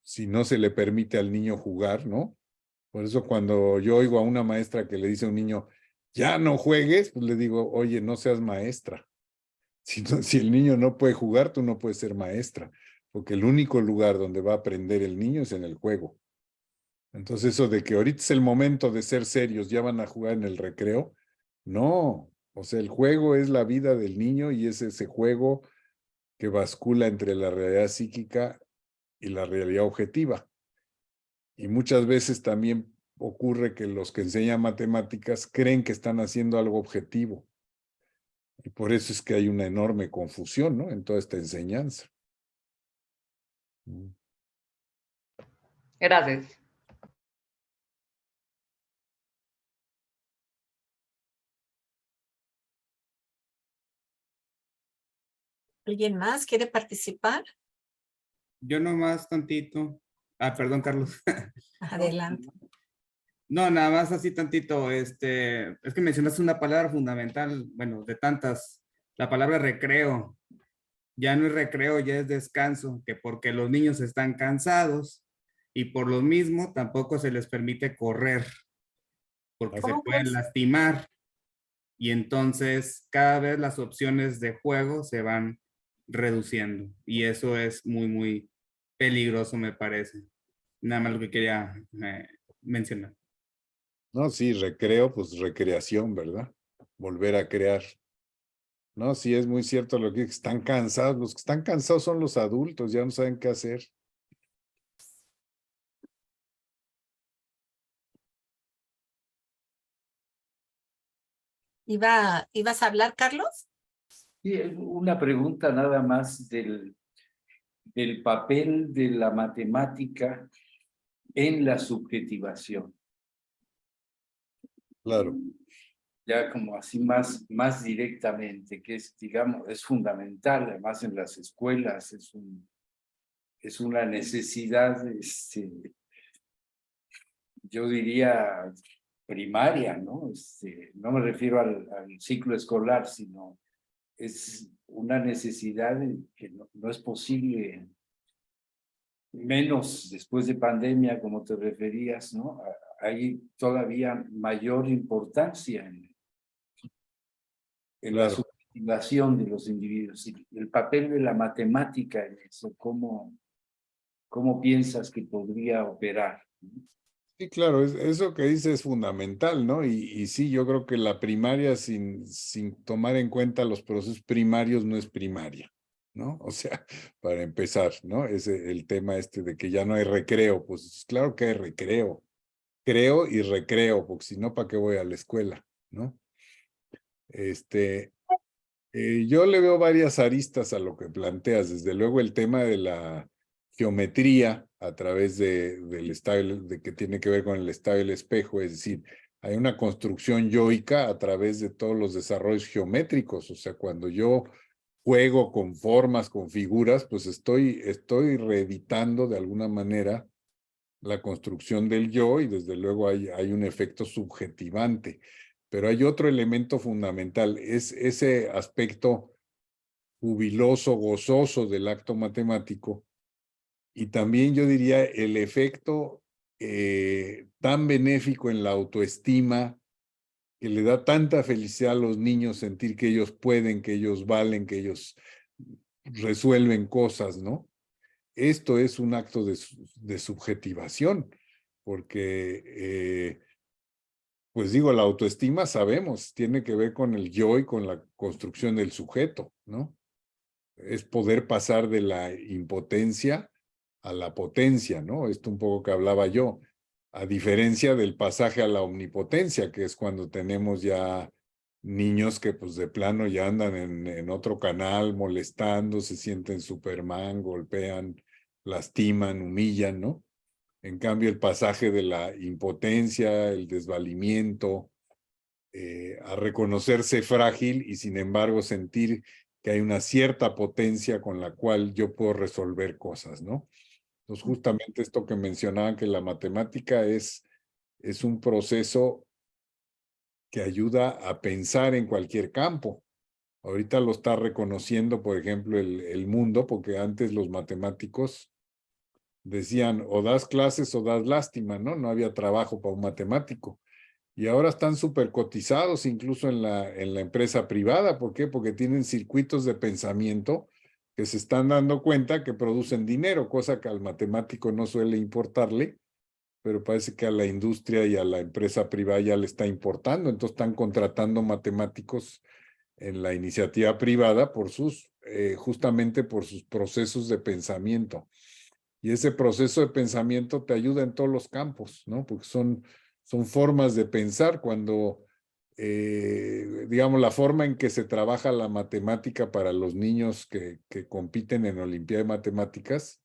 [SPEAKER 4] si no se le permite al niño jugar, ¿no? Por eso cuando yo oigo a una maestra que le dice a un niño, ya no juegues, pues le digo, oye, no seas maestra. Si el niño no puede jugar, tú no puedes ser maestra, porque el único lugar donde va a aprender el niño es en el juego. Entonces eso de que ahorita es el momento de ser serios, ya van a jugar en el recreo, no. O sea, el juego es la vida del niño y es ese juego que bascula entre la realidad psíquica y la realidad objetiva. Y muchas veces también ocurre que los que enseñan matemáticas creen que están haciendo algo objetivo. Y por eso es que hay una enorme confusión, ¿no? En toda esta enseñanza.
[SPEAKER 8] Gracias.
[SPEAKER 3] ¿Alguien más quiere participar?
[SPEAKER 5] Yo nomás tantito. Ah, perdón, Carlos.
[SPEAKER 3] Adelante.
[SPEAKER 5] No, nada más así tantito. Es que mencionaste una palabra fundamental, bueno, de tantas, la palabra recreo. Ya no es recreo, ya es descanso, que porque los niños están cansados y por lo mismo tampoco se les permite correr, porque se
[SPEAKER 3] ¿Cómo
[SPEAKER 5] pueden
[SPEAKER 3] crees?
[SPEAKER 5] lastimar. Y entonces cada vez las opciones de juego se van reduciendo y eso es muy, muy peligroso, me parece. Nada más lo que quería mencionar.
[SPEAKER 4] No, sí, recreo, pues recreación, ¿verdad? Volver a crear. No, sí, es muy cierto lo que están cansados. Los que están cansados son los adultos, ya no saben qué hacer.
[SPEAKER 3] ¿Ibas a hablar, Carlos?
[SPEAKER 2] Sí, una pregunta nada más del papel de la matemática en la subjetivación.
[SPEAKER 4] Claro.
[SPEAKER 2] Ya como así más directamente, que es, digamos, es fundamental, además en las escuelas, es una necesidad, yo diría, primaria, ¿no? No me refiero al ciclo escolar, sino es una necesidad que no es posible, menos después de pandemia, como te referías, ¿no? Hay todavía mayor importancia en la
[SPEAKER 4] Claro.
[SPEAKER 2] subjetivación de los individuos. Y el papel de la matemática en eso, ¿cómo piensas que podría operar?
[SPEAKER 4] Sí, claro, eso que dice es fundamental, ¿no? Y sí, yo creo que la primaria sin tomar en cuenta los procesos primarios no es primaria, ¿no? O sea, para empezar, ¿no? Es el tema de que ya no hay recreo, pues claro que hay recreo, creo y recreo, porque si no, ¿para qué voy a la escuela, ¿no? Yo le veo varias aristas a lo que planteas, desde luego el tema de la geometría a través del estado, de que tiene que ver con el estado del espejo, es decir, hay una construcción yoica a través de todos los desarrollos geométricos, o sea, cuando yo juego con formas, con figuras, pues estoy reeditando de alguna manera la construcción del yo y desde luego hay un efecto subjetivante. Pero hay otro elemento fundamental, es ese aspecto jubiloso, gozoso del acto matemático, y también yo diría el efecto tan benéfico en la autoestima, que le da tanta felicidad a los niños sentir que ellos pueden, que ellos valen, que ellos resuelven cosas, ¿no? Esto es un acto de subjetivación, porque pues digo, la autoestima sabemos, tiene que ver con el yo y con la construcción del sujeto, ¿no? Es poder pasar de la impotencia a la potencia, ¿no? Esto un poco que hablaba yo, a diferencia del pasaje a la omnipotencia, que es cuando tenemos ya niños que pues de plano ya andan en otro canal molestando, se sienten Superman, golpean, lastiman, humillan, ¿no? En cambio, el pasaje de la impotencia, el desvalimiento, a reconocerse frágil y sin embargo sentir que hay una cierta potencia con la cual yo puedo resolver cosas, ¿no? Entonces, justamente esto que mencionaban, que la matemática es un proceso que ayuda a pensar en cualquier campo. Ahorita lo está reconociendo, por ejemplo, el mundo, porque antes los matemáticos decían o das clases o das lástima, ¿no? No había trabajo para un matemático. Y ahora están súper cotizados incluso en la empresa privada. ¿Por qué? Porque tienen circuitos de pensamiento que se están dando cuenta que producen dinero, cosa que al matemático no suele importarle, pero parece que a la industria y a la empresa privada ya le está importando, entonces están contratando matemáticos en la iniciativa privada por justamente por sus procesos de pensamiento. Y ese proceso de pensamiento te ayuda en todos los campos, ¿no? Porque son formas de pensar cuando, digamos, la forma en que se trabaja la matemática para los niños que compiten en Olimpiada de Matemáticas,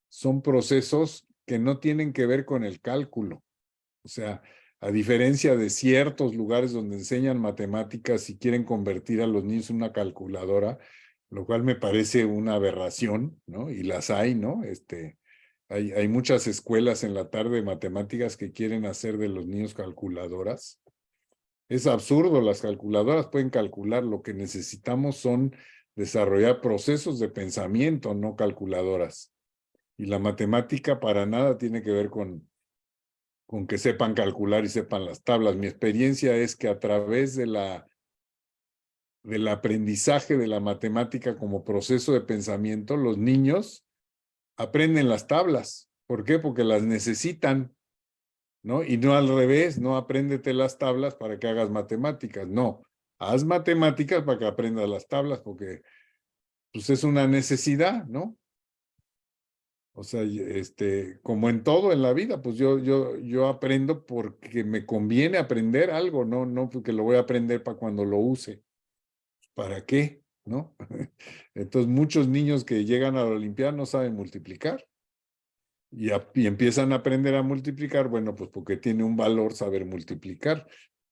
[SPEAKER 4] son procesos que no tienen que ver con el cálculo. O sea, a diferencia de ciertos lugares donde enseñan matemáticas y quieren convertir a los niños en una calculadora, lo cual me parece una aberración, ¿no? Y las hay, ¿no? Hay muchas escuelas en la tarde de matemáticas que quieren hacer de los niños calculadoras. Es absurdo, las calculadoras pueden calcular, lo que necesitamos son desarrollar procesos de pensamiento, no calculadoras. Y la matemática para nada tiene que ver con que sepan calcular y sepan las tablas. Mi experiencia es que a través del aprendizaje de la matemática como proceso de pensamiento, los niños aprenden las tablas. ¿Por qué? Porque las necesitan, ¿no? Y no al revés, no apréndete las tablas para que hagas matemáticas, no. Haz matemáticas para que aprendas las tablas, porque pues es una necesidad, ¿no? O sea, como en todo en la vida, pues yo aprendo porque me conviene aprender algo, no porque lo voy a aprender para cuando lo use. ¿Para qué? ¿No? Entonces, muchos niños que llegan a la Olimpiada no saben multiplicar. Y empiezan a aprender a multiplicar, bueno, pues porque tiene un valor saber multiplicar,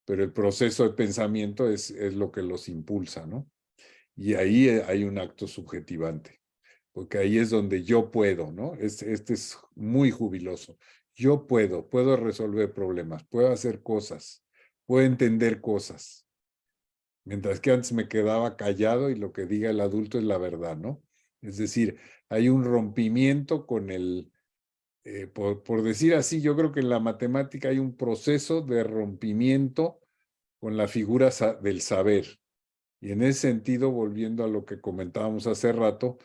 [SPEAKER 4] pero el proceso de pensamiento es lo que los impulsa, ¿no? Y ahí hay un acto subjetivante, porque ahí es donde yo puedo, ¿no? Este es muy jubiloso. Yo puedo resolver problemas, puedo hacer cosas, puedo entender cosas. Mientras que antes me quedaba callado y lo que diga el adulto es la verdad, ¿no? Es decir, hay un rompimiento con por decir así, yo creo que en la matemática hay un proceso de rompimiento con la figura del saber. Y en ese sentido, volviendo a lo que comentábamos hace rato,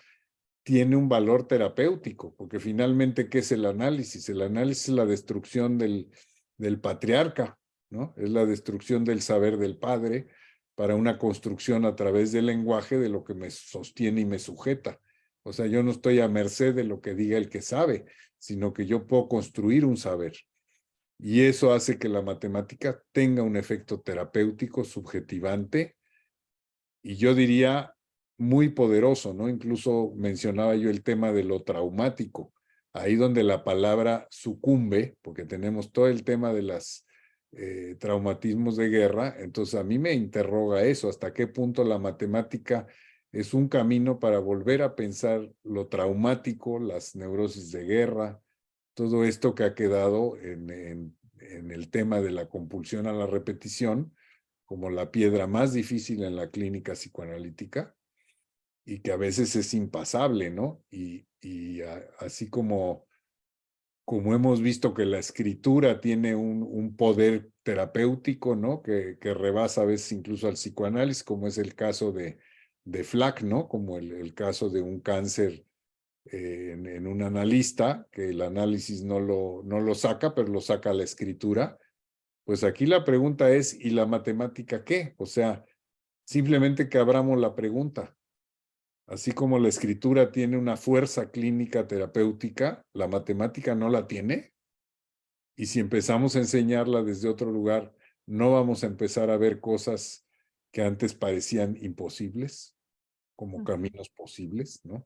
[SPEAKER 4] tiene un valor terapéutico, porque finalmente, ¿qué es el análisis? El análisis es la destrucción del patriarca, ¿no? Es la destrucción del saber del padre para una construcción a través del lenguaje de lo que me sostiene y me sujeta. O sea, yo no estoy a merced de lo que diga el que sabe, sino que yo puedo construir un saber. Y eso hace que la matemática tenga un efecto terapéutico, subjetivante, y yo diría muy poderoso, ¿no? Incluso mencionaba yo el tema de lo traumático, ahí donde la palabra sucumbe, porque tenemos todo el tema de los traumatismos de guerra, entonces a mí me interroga eso, hasta qué punto la matemática es un camino para volver a pensar lo traumático, las neurosis de guerra, todo esto que ha quedado en el tema de la compulsión a la repetición, como la piedra más difícil en la clínica psicoanalítica y que a veces es impasable, ¿no? Y así como hemos visto que la escritura tiene un poder terapéutico, ¿no? Que rebasa a veces incluso al psicoanálisis, como es el caso de Flack, ¿no? Como el caso de un cáncer en un analista, que el análisis no lo saca, pero lo saca la escritura. Pues aquí la pregunta es, ¿y la matemática qué? O sea, simplemente que abramos la pregunta. Así como la escritura tiene una fuerza clínica terapéutica, ¿la matemática no la tiene? Y si empezamos a enseñarla desde otro lugar, ¿no vamos a empezar a ver cosas que antes parecían imposibles, como caminos posibles, ¿no?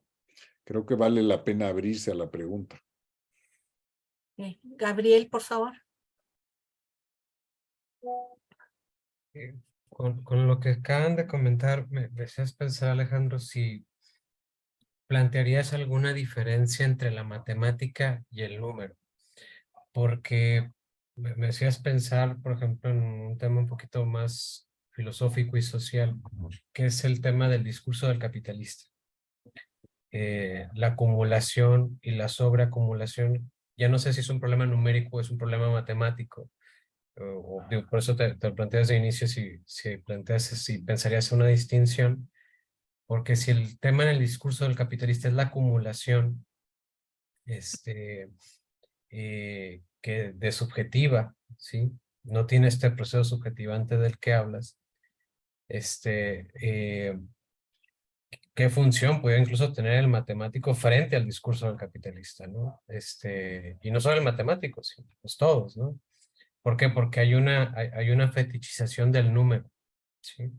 [SPEAKER 4] Creo que vale la pena abrirse a la pregunta.
[SPEAKER 3] Gabriel, por favor.
[SPEAKER 7] Con lo que acaban de comentar, me hacías pensar, Alejandro, si plantearías alguna diferencia entre la matemática y el número, porque me hacías pensar, por ejemplo, en un tema un poquito más filosófico y social, que es el tema del discurso del capitalista. La acumulación y la sobreacumulación, ya no sé si es un problema numérico o es un problema matemático, digo, por eso te planteas de inicio si pensarías una distinción, porque si el tema en el discurso del capitalista es la acumulación, que de subjetiva, ¿sí? No tiene este proceso subjetivante del que hablas. ¿Qué función puede incluso tener el matemático frente al discurso del capitalista, ¿no? Y no solo el matemático, sino pues todos, ¿no? ¿Por qué? Porque hay una fetichización del número, ¿sí?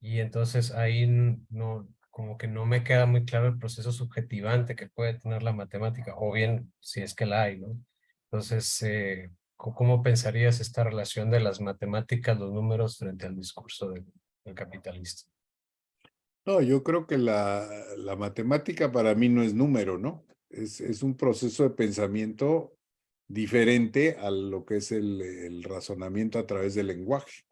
[SPEAKER 7] Y entonces ahí no, como que no me queda muy claro el proceso subjetivante que puede tener la matemática, o bien si es que la hay, ¿no? Entonces, ¿cómo pensarías esta relación de las matemáticas, los números frente al discurso del capitalista?
[SPEAKER 4] No, yo creo que la matemática para mí no es número, ¿no? Es un proceso de pensamiento diferente a lo que es el razonamiento a través del lenguaje.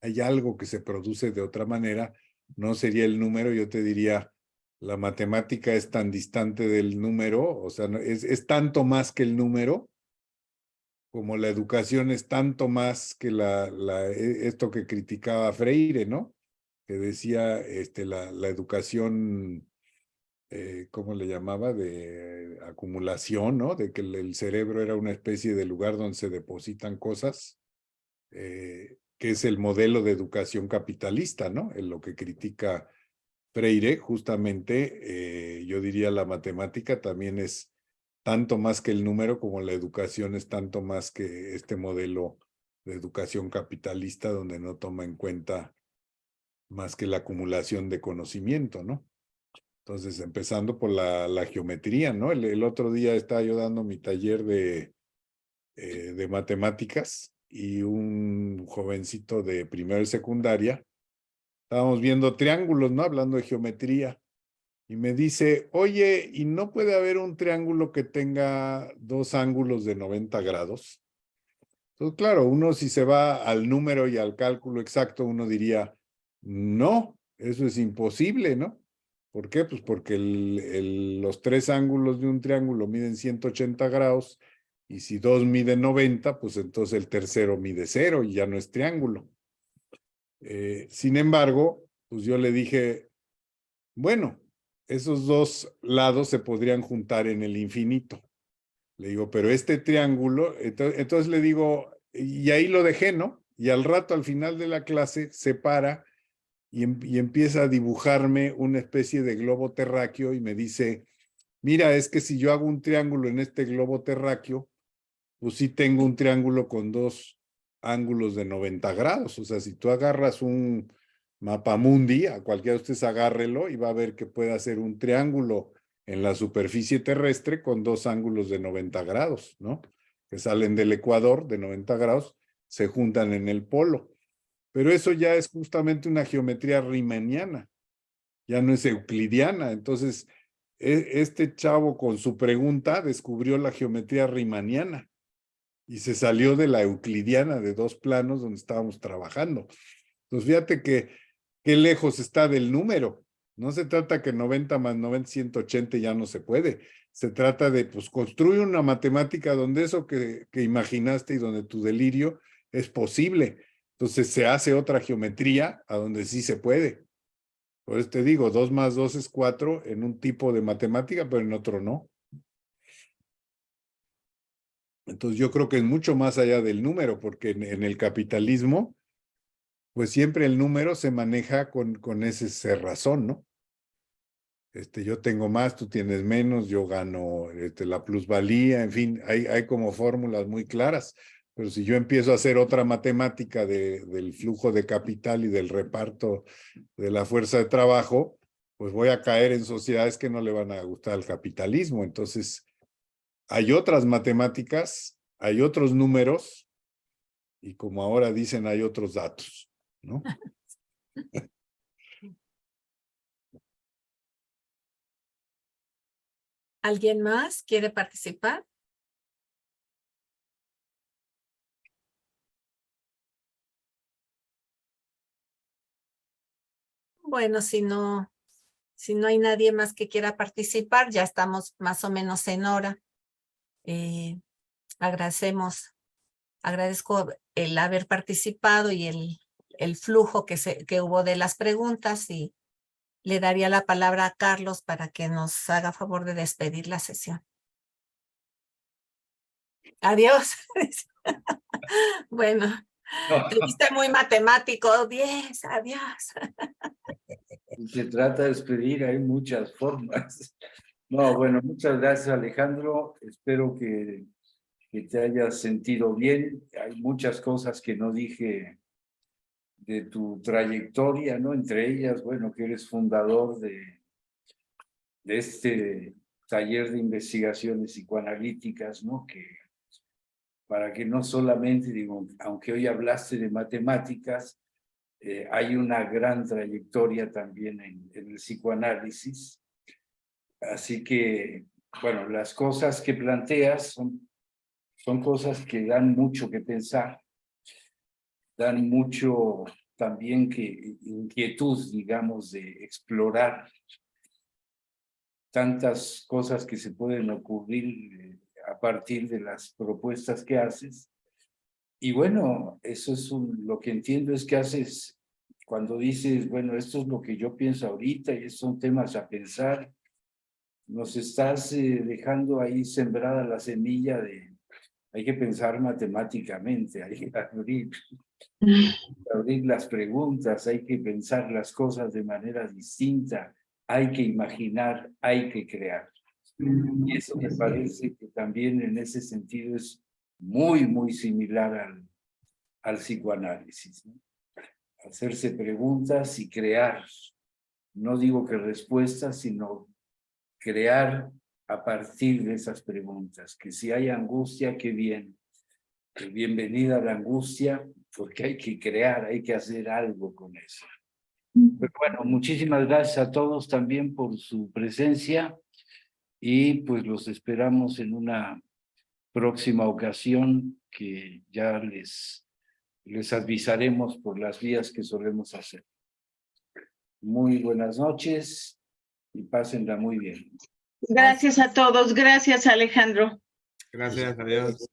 [SPEAKER 4] Hay algo que se produce de otra manera, no sería el número, yo te diría, la matemática es tan distante del número, o sea, es tanto más que el número, como la educación es tanto más que esto que criticaba Freire, ¿no? Que decía la educación, ¿cómo le llamaba? De acumulación, ¿no? De que el cerebro era una especie de lugar donde se depositan cosas, que es el modelo de educación capitalista, ¿no? En lo que critica Freire, justamente, yo diría la matemática también es tanto más que el número, como la educación es tanto más que este modelo de educación capitalista donde no toma en cuenta más que la acumulación de conocimiento, ¿no? Entonces, empezando por la geometría, ¿no? El otro día estaba yo dando mi taller de matemáticas y un jovencito de primero y secundaria, estábamos viendo triángulos, ¿no? Hablando de geometría. Y me dice, oye, ¿y no puede haber un triángulo que tenga dos ángulos de 90 grados? Entonces, claro, uno si se va al número y al cálculo exacto, uno diría, no, eso es imposible, ¿no? ¿Por qué? Pues porque los tres ángulos de un triángulo miden 180 grados y si dos miden 90, pues entonces el tercero mide 0 y ya no es triángulo. Sin embargo, pues yo le dije, bueno, esos dos lados se podrían juntar en el infinito. Le digo, pero este triángulo, entonces le digo, y ahí lo dejé, ¿no? Y al rato, al final de la clase, se para y empieza a dibujarme una especie de globo terráqueo y me dice, mira, es que si yo hago un triángulo en este globo terráqueo, pues sí tengo un triángulo con dos ángulos de 90 grados. O sea, si tú agarras un mapamundi, a cualquiera de ustedes agárrelo y va a ver que puede hacer un triángulo en la superficie terrestre con dos ángulos de 90 grados, ¿no? Que salen del ecuador de 90 grados, se juntan en el polo. Pero eso ya es justamente una geometría riemanniana, ya no es euclidiana. Entonces, este chavo con su pregunta descubrió la geometría riemanniana y se salió de la euclidiana de dos planos donde estábamos trabajando. Entonces, fíjate qué lejos está del número. No se trata que 90 más 90, 180 ya no se puede. Se trata de, pues, construir una matemática donde eso que imaginaste y donde tu delirio es posible. Entonces, se hace otra geometría a donde sí se puede. Por eso te digo, 2 más 2 es 4 en un tipo de matemática, pero en otro no. Entonces, yo creo que es mucho más allá del número, porque en el capitalismo, pues siempre el número se maneja con ese cerrazón, ¿no? Yo tengo más, tú tienes menos, yo gano la plusvalía, en fin, hay como fórmulas muy claras. Pero si yo empiezo a hacer otra matemática del flujo de capital y del reparto de la fuerza de trabajo, pues voy a caer en sociedades que no le van a gustar al capitalismo. Entonces, hay otras matemáticas, hay otros números, y como ahora dicen, hay otros datos, ¿no?
[SPEAKER 3] ¿Alguien más quiere participar? Bueno, si no hay nadie más que quiera participar, ya estamos más o menos en hora. Agradezco el haber participado y el flujo que hubo de las preguntas, y le daría la palabra a Carlos para que nos haga favor de despedir la sesión. Adiós. Bueno, te viste muy matemático. 10, adiós.
[SPEAKER 2] Se trata de despedir, hay muchas formas. No, bueno, muchas gracias, Alejandro. Espero que te hayas sentido bien. Hay muchas cosas que no dije de tu trayectoria, ¿no? Entre ellas, bueno, que eres fundador de este taller de investigaciones psicoanalíticas, ¿no? Que para que no solamente, digo, aunque hoy hablaste de matemáticas, hay una gran trayectoria también en el psicoanálisis. Así que, bueno, las cosas que planteas son cosas que dan mucho que pensar, dan mucho también inquietud, digamos, de explorar tantas cosas que se pueden ocurrir a partir de las propuestas que haces. Y bueno, eso es lo que entiendo es que haces cuando dices, bueno, esto es lo que yo pienso ahorita y estos son temas a pensar. Nos estás dejando ahí sembrada la semilla de hay que pensar matemáticamente, hay que abrir las preguntas, hay que pensar las cosas de manera distinta, hay que imaginar, hay que crear. Y eso me parece que también en ese sentido es muy, muy similar al psicoanálisis, ¿no? Hacerse preguntas y crear. No digo que respuestas, sino crear a partir de esas preguntas. Que si hay angustia, qué bien. Que bienvenida a la angustia, porque hay que crear, hay que hacer algo con eso. Pero bueno, muchísimas gracias a todos también por su presencia y pues los esperamos en una próxima ocasión que ya les avisaremos por las vías que solemos hacer. Muy buenas noches y pásenla muy bien.
[SPEAKER 1] Gracias a todos. Gracias, Alejandro.
[SPEAKER 5] Gracias, adiós.